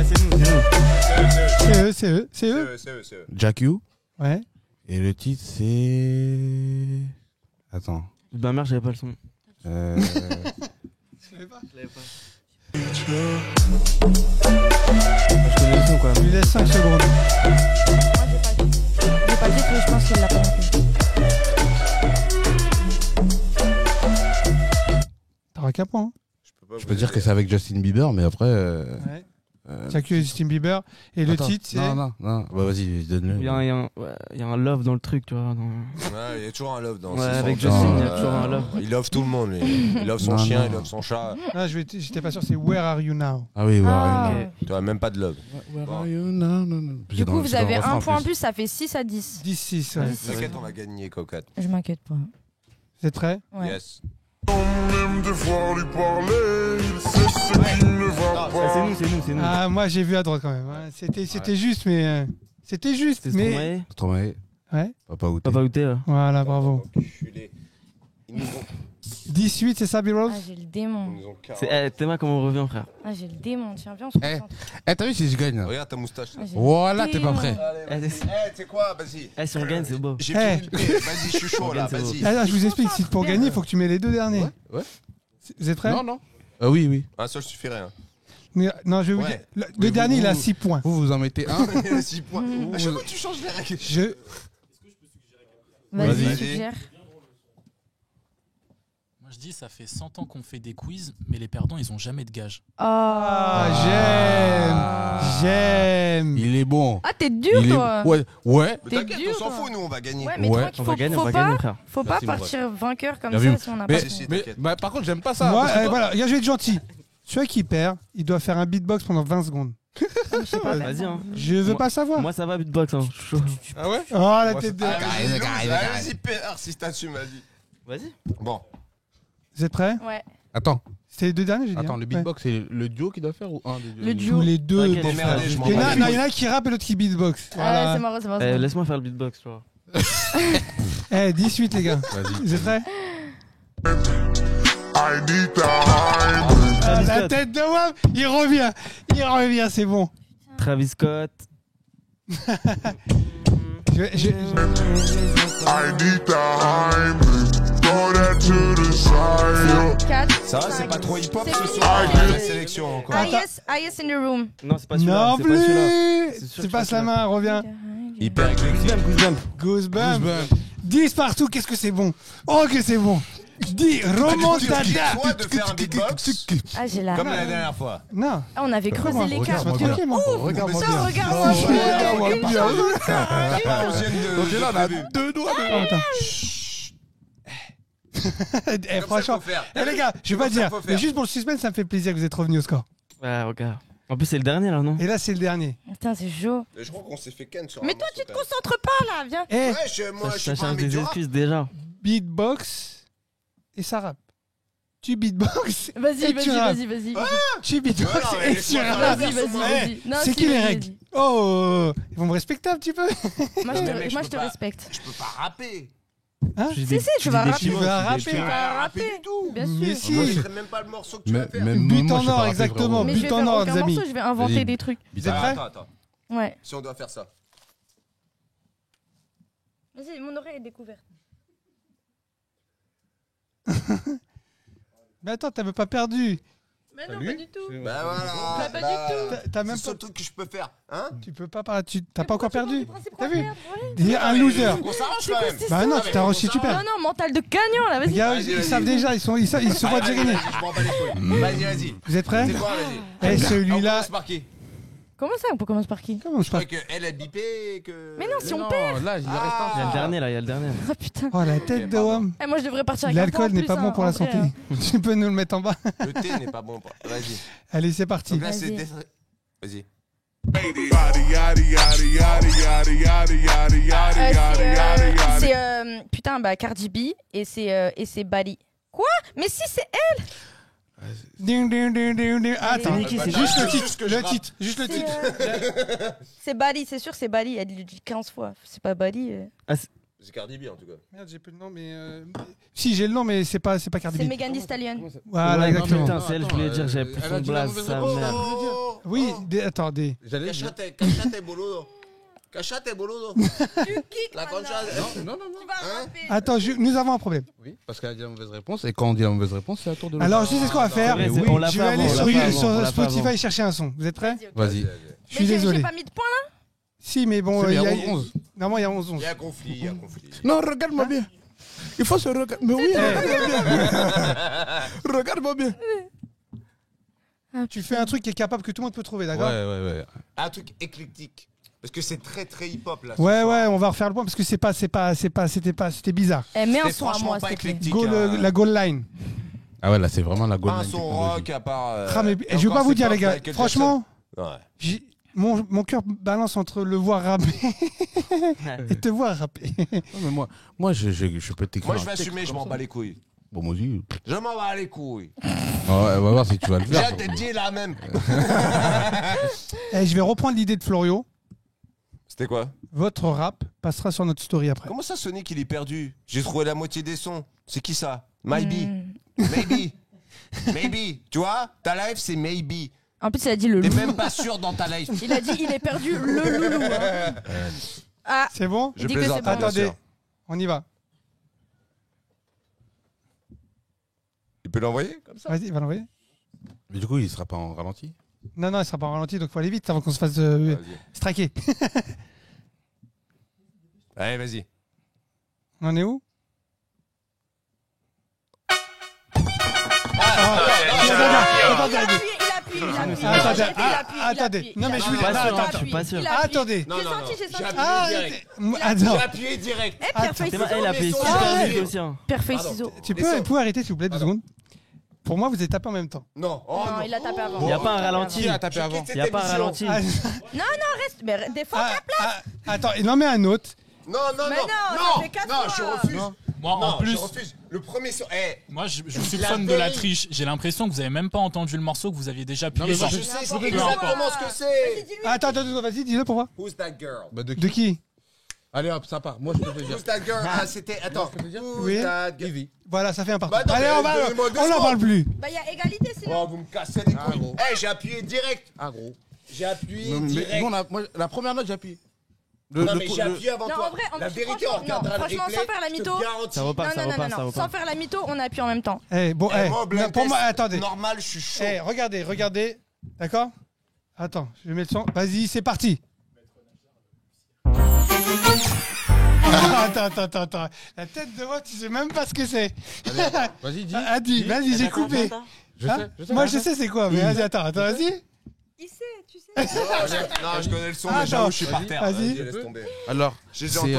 c'est nous. C'est eux. C'est eux. Jack You. Ouais. Et le titre, c'est. Attends. Bah merde, j'avais pas le son. Euh... Je connais le son quand Je lui même. laisse 5 secondes. Moi, j'ai pas le titre, mais je pense qu'il l'a pas non plus. T'auras qu'un point. Je peux dire que c'est avec Justin Bieber, mais après. Ouais. Jack et Justin Bieber. Et le Attends. titre, c'est. Non. Bah, vas-y, donne-le. Il y a un love dans le truc, tu vois. Ouais, il y a toujours un love dans Ouais, ce avec son. Justin, il y a toujours un love. Il love tout le monde, lui. Il love son Non, chien, non. il love son chat. Ah, j'étais pas sûr, c'est Where Are You Now? Ah oui, Ah. ouais. Tu vois, même pas de love. Where are you now? Non. Du coup, vous avez un point en plus, ça fait 6 à 10. 10-6, ouais. Ouais. T'inquiète, on va gagner, cocotte. Je m'inquiète pas. Vous êtes prêts? Ouais. Yes. Même devoir lui parler, il sait ce qui ne va Ah, pas. c'est nous. Ah, moi j'ai vu à droite quand même. hein. C'était juste, mais. C'était juste, C'est mais. Stromae. Stromae. Ouais. Papa Outé. Papa Outé, là. Voilà, bravo. Enculé. Ils nous ont. 18, c'est ça, B-Rose? Ah, j'ai le démon. Ils nous ont Théma, comment on revient, frère? Ah, j'ai le démon. Tiens, viens, on se concentre. T'as vu si je gagne là? Regarde ta moustache. Ah, j'ai le Voilà, t'es pas démon. prêt. Allez, vas-y. Tu sais quoi, vas-y. Si on gagne, c'est beau. J'ai Eh. fini le thé. Vas-y, je suis chaud là, C'est beau. vas-y. Ah, je vous explique, si pour gagner, il faut que tu mets les deux derniers. Ouais. Vous êtes prêts? Non. Oui. Un seul suffirait. Hein. Non, je vais vous Ouais. dire. Le Mais dernier, vous- il a 6 points. Vous en mettez un. 6 points. À chaque fois, tu changes les règles. Vas-y, Vas-y. suggère. Moi je dis, ça fait 100 ans qu'on fait des quiz, mais les perdants, ils ont jamais de gage. Ah, j'aime. Il est bon. Ah, t'es dur, Il est... toi. Ouais. Mais T'es T'inquiète, dur, on s'en toi. fout, nous, on va gagner. Ouais, mais Ouais. toi, On va gagner, faut on va pas, gagner, frère. faut pas Merci, mon partir vainqueur comme Bien ça vu. si on n'a Mais, pas. si, mais t'inquiète. bah, par contre, j'aime pas ça. Moi, parce que- voilà, regarde, je vais être gentil. Celui qui perd, il doit faire un beatbox pendant 20 secondes. Vas-y, hein. Je veux pas savoir. Moi, ça va, beatbox, hein. Je suis chaud. Ah ouais? Oh, la Moi, tête de. Vas-y, PR, si t'assumes, vas-y. Vas-y. Bon. Vous êtes prêts? Ouais. Attends, C'était les deux derniers, j'ai dit. attends, hein. le beatbox, c'est le duo qui doit faire ou un des deux? Le Ouais. duo. Tous les deux, T'inquiète, mon je frère. m'emmerde, je m'en Il y en a- bats les non, il y en a un qui rappe et l'autre qui beatbox. Ah, Voilà. c'est marrant, c'est marrant. c'est marrant. Laisse-moi faire le beatbox, tu vois. Eh, 18 les gars. Vas-y. Vous êtes prêts? I need the hype. Ah, la Scott. tête de WAM, il revient, c'est bon. Travis Scott. Je- I need the hype. Throw that to the side. 4. Ça va, c'est pas trop hip-hop C'est ce fini. soir. Ah, La sélection encore. Highest in the room. Non, c'est pas celui-là. Non c'est pas celui-là. plus. C'est sûr Tu que passes c'est la pas main, reviens. Hyper éclectique. Goosebumps. 10 partout, qu'est-ce que c'est bon. Oh que c'est bon. 10 remontada. Toi de faire un beatbox Ah, j'ai la. comme la dernière fois. Non. Ah, on avait creusé l'écart. Regarde-moi bien. Tranquille, Regarde-moi Putain, bien. regarde-moi. Regarde-moi Une bien. chance. Donc là, on a 2 doigts. Attends. Eh, franchement. Eh les gars, je vais pas dire. Mais juste pour le suspense, ça me fait plaisir que vous êtes revenus au score. Ouais, regarde. En plus, c'est le dernier là, non? Et là, c'est le dernier. Putain, c'est chaud. Je crois qu'on s'est fait ken sur un Mais toi, morceau, tu te quand même. concentres pas là, viens. Eh, Ouais, moi, je Ça suis pas un cherche mec des du rap. excuses déjà. beatbox et ça rappe. Tu beatbox Vas-y, et vas-y, tu rappes. vas-y. Tu beatbox Ouais, non, mais et tu laisse-moi faire. rappes. Vas-y, vas-y. Eh, Non, c'est si, qui les vas-y, règles? Oh, ils vont me respecter un petit peu. vas-y. Moi, Mais je mec, te, moi, je je peux te pas. respecte. Je peux pas rapper. Hein? Tu dis Si, des- si, tu dis vas des rapper. petits mots, Tu vas des rapper. petits Tu mots. vas rapper rapper. du tout. Bien Mais sûr. si. Moi, je ferais même pas le morceau que tu vas faire. But moi, en je sais or, pas rapper, exactement. frérot. Mais je But vais en faire or, aucun les amis. morceau, je vais inventer Vas-y. des trucs. Vous êtes prêts? Attends. Ouais. Si on doit faire ça. Vas-y, mon oreille est découverte. Mais attends, t'avais pas perdu. Mais non, pas du tout. Bah voilà. Pas du tout. T'as C'est même le pas. seul truc que je peux faire. Hein? Tu peux pas parler. T'as pas encore perdu. T'as vu? Ouais. Dis un loser. On s'arrange quand même. Bah non, tu t'as reçu, tu Non, perds. non, mental de gagnant là, Les vas-y. gars, Vas-y, ils vas-y. savent déjà, ils se voient déjà gagner. Je m'en bats les couilles. Vas-y. Vous êtes prêts? C'est quoi, vas-y? Eh, On celui-là. commence par qui? Comment ça, on peut commencer par qui? Comment je Je parle? crois qu'elle a bipé et que. Mais non, si on Non, perd. là, il reste un. Il y a le dernier là, il y a le dernier. Ah putain. Oh, la tête Ok, de pardon. Wam. Eh, moi, je devrais partir avec un point L'alcool en n'est plus, pas bon hein, pour en la vrai, santé. Tu peux nous le mettre en bas. Le thé n'est pas bon. Vas-y. Allez, c'est parti. Donc là, c'est. Vas-y. Vas-y. Putain, bah Cardi B et c'est Bali. Quoi? Mais si c'est elle. Ding, ding, ding, ding, ding. Attends, C'est qui, c'est juste le juste titre, que je le rappe. titre, juste le C'est, titre. C'est Bali, c'est sûr, c'est Bali. Elle le dit 15 fois. C'est pas Bali. C'est Cardi B en tout cas. Merde, j'ai plus le nom, mais. Si, j'ai le nom, mais c'est pas Cardi C'est B. Megan Thee Stallion. Voilà, Ouais, exactement. putain, c'est elle, je voulais dire, j'avais pris elle a son dit la blaze, mauvaise sa réponse. mère. Oui, attendez. J'allais. Cachate, boludo. Cachate, boludo. La concha. Non. Attends, nous avons un problème. Oui, parce qu'elle a dit la mauvaise réponse. Et quand on dit la mauvaise réponse, c'est à tour de Alors, je sais ce qu'on va faire. c'est vrai, oui, on l'a Je fait vais avant, aller on l'a sur, fait avant, on sur l'a fait Spotify avant. chercher un son. Vous êtes prêts? Vas-y. Je suis Mais désolé. J'ai pas mis de point là. Si, mais bon, C'est bien, il y a 11. Normalement, il y a Il 11-11. y a un conflit, il y a un conflit. Non, regarde-moi bien. Il faut se regarder. Mais oui, regarde-moi bien. Regarde-moi bien. Tu fais un truc qui est capable que tout le monde peut trouver, d'accord? Ouais. Un truc éclectique. Parce que c'est très très hip-hop là. Ouais, on va refaire le point parce que c'était bizarre. Eh, mets un C'est son à franchement moi, pas s'il te plaît. éclectique. La goal line. Ah ouais, là, c'est vraiment la goal Pas un line son technologie. rock à part. Ah, mais je vais pas vous dire, les gars. Franchement, Ouais. mon cœur balance entre le voir rapper et te voir rapper. Non, mais moi, je peux t'écrire. Moi je vais un texte assumer, je comme m'en ça. bats les couilles. Bon, moi aussi. Je m'en bats les couilles. Ouais, on va voir si tu vas le J'ai faire. été dit là même. Je vais reprendre l'idée de Florio. C'était quoi? Votre rap passera sur notre story après. Comment ça Sonic il est perdu? J'ai trouvé la moitié des sons. C'est qui ça? Maybe. Hmm. Maybe. Tu vois? Ta life c'est maybe. En plus, il a dit le T'es loup. même pas sûr dans ta life. Il a dit il est perdu le loulou. hein. Ah, C'est bon? Je Dis que plaisante. c'est bon. bien Attendez, sûr. on y va. Tu peux l'envoyer comme ça? Vas-y, va l'envoyer. Mais du coup, il sera pas en ralenti. Non, il sera pas en ralenti, donc faut aller vite avant qu'on se fasse Vas-y. straquer. Allez, vas-y. On en est où? Attendez. Non, mais je voulais. Pas sûr, Attends, je suis pas sûr. Attendez. Non, non, non. J'ai senti. Direct. Attends. J'ai appuyé direct. Eh, Pierre, feuille, C'est moi, ciseaux. elle a payé sons, super arrête. vite aussi. Hein. Pierre, feuille, Pardon. ciseaux. Tu Les peux sons. arrêter, s'il vous plaît, 2 secondes? Pour moi, vous avez tapé en même temps. Non. Oh Non, non. il a tapé avant. Il n'y a pas un ralenti. Qui a tapé avant? Il n'y a pas un ralenti. Ah, Reste, mais des fois. attends, il en met un autre. Non, non, Mais non. non, ça fait 4 non, fois. je refuse. Moi, Non, en plus, je refuse. Le premier son. moi, je soupçonne de la triche. J'ai l'impression que vous avez même pas entendu le morceau, que vous aviez déjà appuyé. Non, mais sur- Je sais, c'est Peu exactement ce que c'est. Attends, vas-y, dis-le pour voir. Who's that girl? Bah, de qui? De qui? Allez hop, ça part. Moi, je peux te dire. Who's that girl? Ah, c'était. Attends. Who's Oui. that girl? Ivy. Voilà, ça fait un partout. Bah non, Allez, mais on va. donnez-moi deux On n'en secondes. parle plus. Bah, il y a égalité sinon. Oh, vous me cassez les Ah, couilles. gros. Eh, j'ai appuyé direct. Ah, gros. J'ai appuyé Mais direct. nous, moi, la première note, j'ai appuyé. Non, mais j'ai appuyé avant Non, toi. en vrai, La vérité, on franchement, regardera le franchement, replay. sans faire la je te mytho. garantis. Ça repart, ça repart, ça Non, repart. sans faire la mytho, on appuie en même temps. Bon, Eh, moi, au blind pour moi, test, attendez. Normal, je suis chaud. Regardez. D'accord. Attends, je vais mettre le son. Vas-y, c'est parti. Attends. La tête de moi, tu sais même pas ce que c'est. Vas-y, dis. Vas-y, j'ai coupé. Je Hein sais. Moi, je sais c'est quoi, mais vas-y, attends, vas-y. Il sait, tu sais. Non, je connais le son, Attends, mais j'avoue, je suis par terre. vas-y. Laisse tomber. Alors, J'ai c'est. entendu.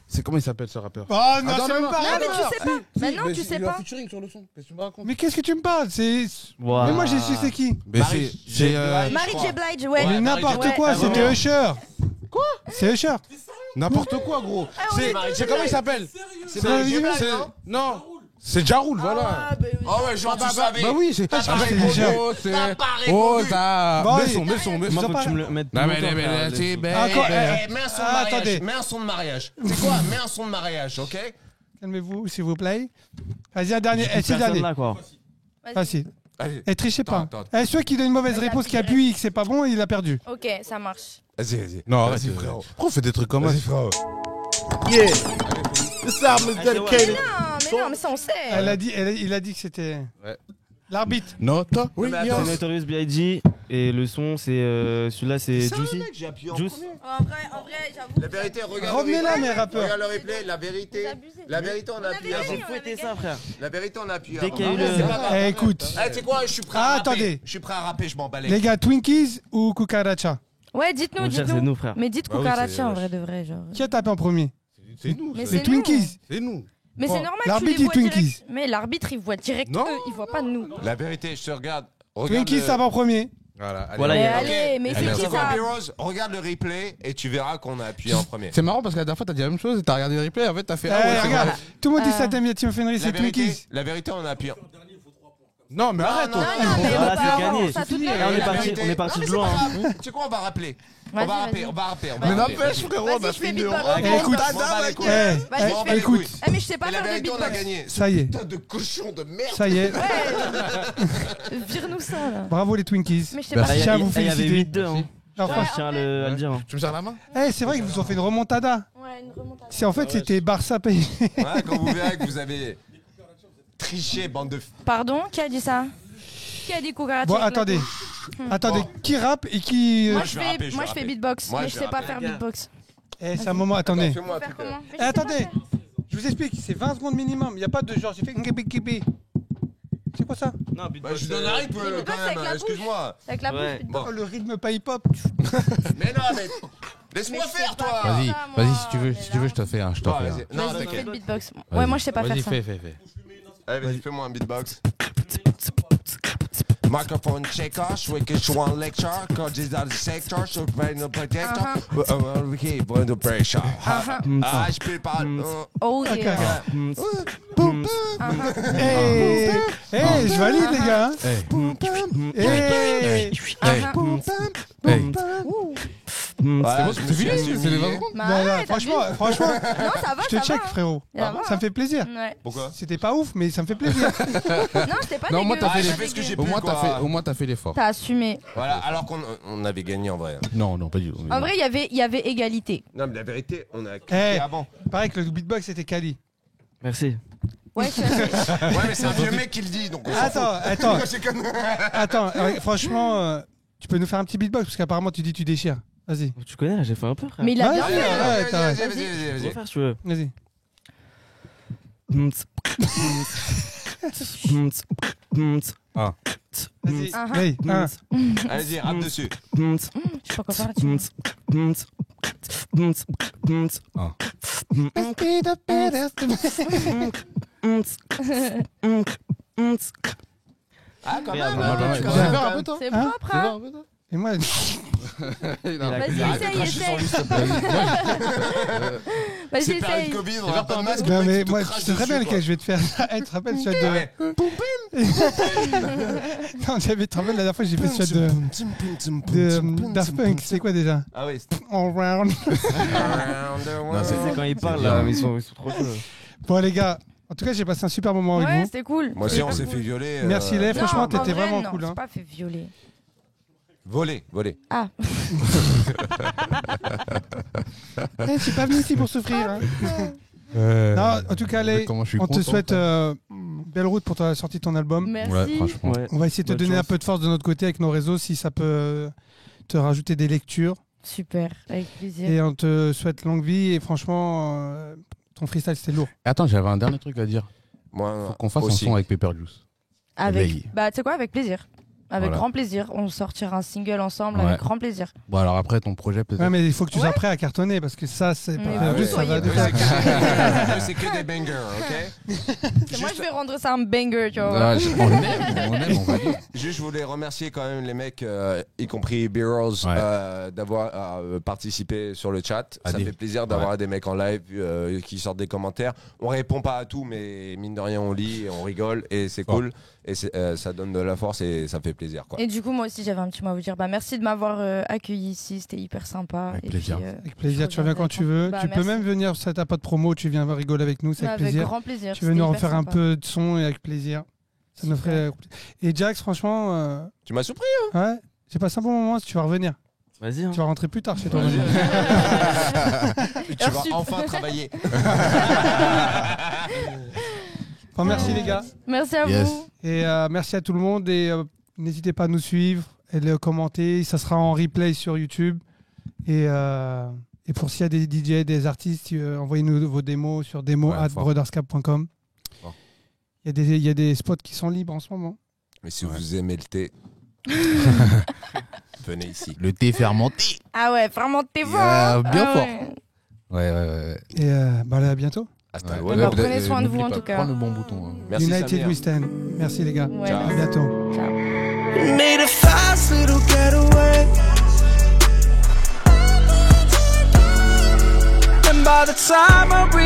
C'est comment il s'appelle ce rappeur? Oh non, Attends, c'est même pas. Non, mais tu rappeur. sais pas. Mais non, tu sais Il a pas. featuring sur le son. Qu'est-ce que tu me racontes? Mais qu'est-ce que tu me parles? Wow. Mais moi, j'ai su c'est qui. Mais Marie c'est. J. Marie J. Blige, ouais. Mais Ouais, n'importe Marie- quoi, ouais, c'était ouais. Usher. Quoi? C'est Usher. N'importe quoi, gros. C'est comment il s'appelle? C'est Marie J. Blige, non Non. C'est Ja Rule, voilà. Ah, bah oui. Oh ouais, genre, tu savais. Bah oui, c'est. T'as pas Avec répondu. Oh, c'est. T'as pas Oh, répondu. ça. Bon, Mets allez. son. Moi, Ils ont faut pas- que tu me le mettes. Non, tout mais le temps, frère, c'est laisse- bête. Encore, Eh, mets un son de mariage. attendez. Mets un son de mariage. C'est quoi? Mets un son de mariage, ok? Calmez-vous, s'il vous plaît. Vas-y, un dernier. Plus C'est le personne dernier. là, quoi. Facile. Allez. Et trichez pas. Attends. Celui qui donne une mauvaise Vas-y, réponse, qui appuie appuie, que c'est pas bon, il a perdu. Ok, ça marche. Vas-y. Non, arrête. Vas-y, frérot. Pourquoi on fait des trucs comme ça? Vas-y, frérot. Yeah. This album is dedicated. Mais ça on sait. Il a dit que c'était. Ouais. L'arbitre. Non, toi? Oui, mais C'est attends, Notorious B.I.G. et le son, c'est celui-là, c'est Juicy. j'ai appuyé en Juice. premier. En vrai, j'avoue. La vérité, regarde. Revenez le là, replay. mes rappeurs. Regarde le replay, la vérité. Vous abusez. La vérité, on a On appuyé avait avant. gagné. J'ai fouetté ça, frère. La vérité, on a appuyé Dès avant. qu'il y a eu Non, le- c'est pas grave. Écoute, Eh, tu sais quoi, je suis prêt à Ah, rapper. attendez. Je suis prêt à rapper, je m'en bats les les gars, Twinkies ou Cucaracha? Ouais, dites-nous, On cherche, c'est dites-nous. nous, frère. Mais dites Bah oui, Cucaracha c'est- en vrai de vrai, genre. Qui a tapé en premier? C'est nous. Mais ça. Les c'est nous. Twinkies. C'est nous. Mais Bon, c'est normal, tu l'arbitre les dit vois Twinkies. direct. Mais l'arbitre, il voit direct Non. eux, il voit pas nous. La vérité, je te regarde. Twinkies le- tape en premier. Voilà. allez. Voilà, Mais il y a- allez, mais Allez, c'est qui tu vois, ça? B-Rose, regarde le replay et tu verras qu'on a appuyé en premier. C'est marrant parce que la dernière fois, t'as dit la même chose et t'as regardé le replay. En fait, t'as fait. Eh, Ah ouais, c'est regarde, vrai. tout le monde dit ça, t'aimes bien Tim Fenry, c'est Twinkies. La vérité, on a appuyé. Non, mais arrête. non, on- Non, non, non, mais Voilà, on c'est va gagné, ça c'est toute fini. la Là, on est vie. parti- on est parti de loin, hein. Tu sais quoi, on va rappeler. On Vas-y, va rapper, vas-y. on va rapper. Mais n'empêche, frérot, on a Vas-y, je fait fais une beatbox. erreur. Eh, écoute, Je m'en bats les couilles. Eh, Vas-y, je m'en bats les écoute, couilles. Eh, mais je sais pas Mais la faire de vérité, on a beatbox. gagné. Ça y est, Putain de cochon de merde. ça y est. Ouais. Vire-nous ça là. Bravo les Twinkies. Mais je sais Bah, pas. Je tiens à vous Il y avait féliciter. 8-2. Hein. Non, Je franchement, tiens à le dire. hein. Tu me serres la main? c'est vrai qu'ils vous ont fait une remontada. Ouais, une remontada. C'est en fait, c'était Barça pays. Ouais, quand vous verrez que vous avez triché, bande de. Pardon, qui a dit ça? Qui a dit Cucaracha? Bon, attendez. Attendez, qui rappe et qui. Moi je je vais rapper, fais, je moi vais je fais rapper. beatbox, Moi, mais je je vais sais pas rapper. faire beatbox. C'est un moment, attendez. Fais-moi un Faire truc. comment? Mais je Eh, sais pas attendez, faire. je vous explique, c'est 20 secondes minimum. Il n'y a pas de genre, j'ai fait kibi. C'est quoi ça? Non, Bah, je donne un rythme beatbox quand avec même, la excuse-moi. Avec la Ouais. bouche. Bon. Oh, le rythme pas hip-hop. Mais non, mais. Laisse-moi Mais je faire, sais pas toi. faire. Vas-y, ça, moi, vas-y, si tu veux, mais si tu veux, là- je te fais un. Je te Bon, fais un. vas-y. Non, Vas-y, fais t'inquiète. le beatbox. Vas-y. Ouais, moi je sais pas Vas-y, faire ça. fais. Allez, vas-y, fais-moi un beatbox. Microphone checker, switch one lecture, cause it's out of sector, so bring the projector, okay, bring the pressure. Ah, je peux pas. Oh yeah. Eh, je valide les gars. hein. Hey, Eh. hey. Voilà, bon, c'est fini, c'est les 20 secondes. Bah, Bah, là, arrête, franchement, t'abuses. Non, ça va, je te ça check va. frérot. Ça va, Ça me fait plaisir. Ouais. Pourquoi? C'était pas ouf, mais ça me fait plaisir. Non, c'était pas Non, moi, dégueu. t'as fait j'ai les- fait ce que j'ai Au pu, moins, quoi. au moins, t'as fait l'effort. T'as assumé. Voilà, alors qu'on avait gagné en vrai. Non, pas du tout. En vrai, il y avait égalité. Non, mais la vérité, on a cliqué Eh, avant. pareil que le beatbox c'était Kali. Merci. Ouais, tu as fait. Ouais, mais c'est un vieux mec qui le dit, donc on s'en Attends, fout. C'est comme- attends. Franchement, tu peux nous faire un petit beatbox parce qu'apparemment tu dis tu déchires. Vas-y, Tu connais, j'ai fait un peu, frère. Mais il a Ouais, bien ouais, fait. ouais. t'as- Vas-y, Je vas-y. vais faire si tu veux. vas-y. Ah. Vas-y. Ah, Hey, un. Allez-y, rappe dessus. Je sais pas quoi faire là-dessus. Ah. Ah, quand Merde, même. merde, hein, merde. quand Tu sais même. faire un peu, toi? C'est Hein propre, hein. Et moi, Vas-y, Arrête de essaye, cracher sur lui, s'il te plaît. Vas-y, C'est période essaye. Covid, on a pas de masque. non, le mec, mais il te moi, crache je sais très bien dessus, lequel je vais te faire. Tu te rappelles celui quoi. Ouais. de. Non, j'avais te rappelles la dernière fois, j'ai fait celui de Daft Punk. C'est quoi déjà? Ah oui. All round. Non, C'est quand ils parlent bien. là, mais ils sont trop chauds. Bon, les gars, en tout cas, j'ai passé un super moment avec Ouais, vous. c'était cool. Moi aussi, on s'est fait violer. Merci, les. Non, Franchement, en t'étais vrai, vraiment non, cool. c'est Hein. pas fait violer. Voler. Ah, Je suis pas venu ici pour souffrir. Hein. Non, en tout cas, les, Comment je suis on te content, souhaite frère. belle route pour ta sortie de ton album. merci. Ouais, franchement. Ouais. On va essayer de te Bonne donner un chance. peu de force de notre côté avec nos réseaux si ça peut te rajouter des lectures. Super, avec plaisir. Et on te souhaite longue vie. Et franchement, ton freestyle, c'était lourd. Attends, j'avais un dernier truc à dire. Moi, Faut qu'on fasse aussi. un son avec Pepper Juice. Veille. Bah, tu sais quoi, avec plaisir. Avec Voilà. grand plaisir. On sortira un single ensemble Ouais. avec grand plaisir. Bon, alors après, ton projet peut-être. Ouais, mais il faut que tu sois prêt à cartonner parce que ça, c'est Mais pas vous juste, ça va soyez de prêts. faire. C'est que des bangers, ok? Moi, je vais rendre ça un banger, tu vois. Ah, on va dire. Juste, je voulais remercier quand même les mecs, y compris B-Rolls, Ouais. d'avoir participé sur le chat. Ça Allez. fait plaisir d'avoir des mecs en live qui sortent des commentaires. On répond pas à tout, mais mine de rien, on lit, et on rigole et c'est Fort. cool. Et ça donne de la force et ça fait plaisir, quoi. Et du coup, moi aussi, j'avais un petit mot à vous dire. Bah, merci de m'avoir accueilli ici. C'était hyper sympa. Avec Et plaisir. puis, Avec plaisir, je tu reviens quand tu veux. Bah, tu peux merci. même venir, ça t'as pas de promo, tu viens rigoler avec nous, c'est avec plaisir. grand plaisir. Tu veux C'était nous hyper refaire un sympa. peu de son et avec plaisir. Ça nous Super. ferait. Et Jax, franchement, Tu m'as surpris. ouais, j'ai passé un bon moment. Si tu vas revenir, Vas-y. Hein. tu vas rentrer plus tard chez toi. Vas-y. maintenant. Tu vas Super. enfin travailler. Enfin, merci les gars. Merci à Yes. vous. Et merci à tout le monde. Et n'hésitez pas à nous suivre et le commenter. Ça sera en replay sur YouTube. Et pour s'il y a des DJ, des artistes, envoyez-nous vos démos sur Ouais, demo@brotherscap.com. Fort. Il y a des spots qui sont libres en ce moment. Mais si vous aimez le thé, venez ici. Le thé fermenté. Ah ouais, vraiment, t'es fort. Yeah, bien Ah fort. ouais. Ouais. Et bah, à bientôt. Hasta Ouais. luego. bah, prenez soin de vous, N'oublie en pas, tout cas. Prends le bon bouton. Hein. Merci, United Samir. We Stand. Merci les gars. Ouais. Ciao. À bientôt. Ciao. Made a fast little getaway. And by the time I reached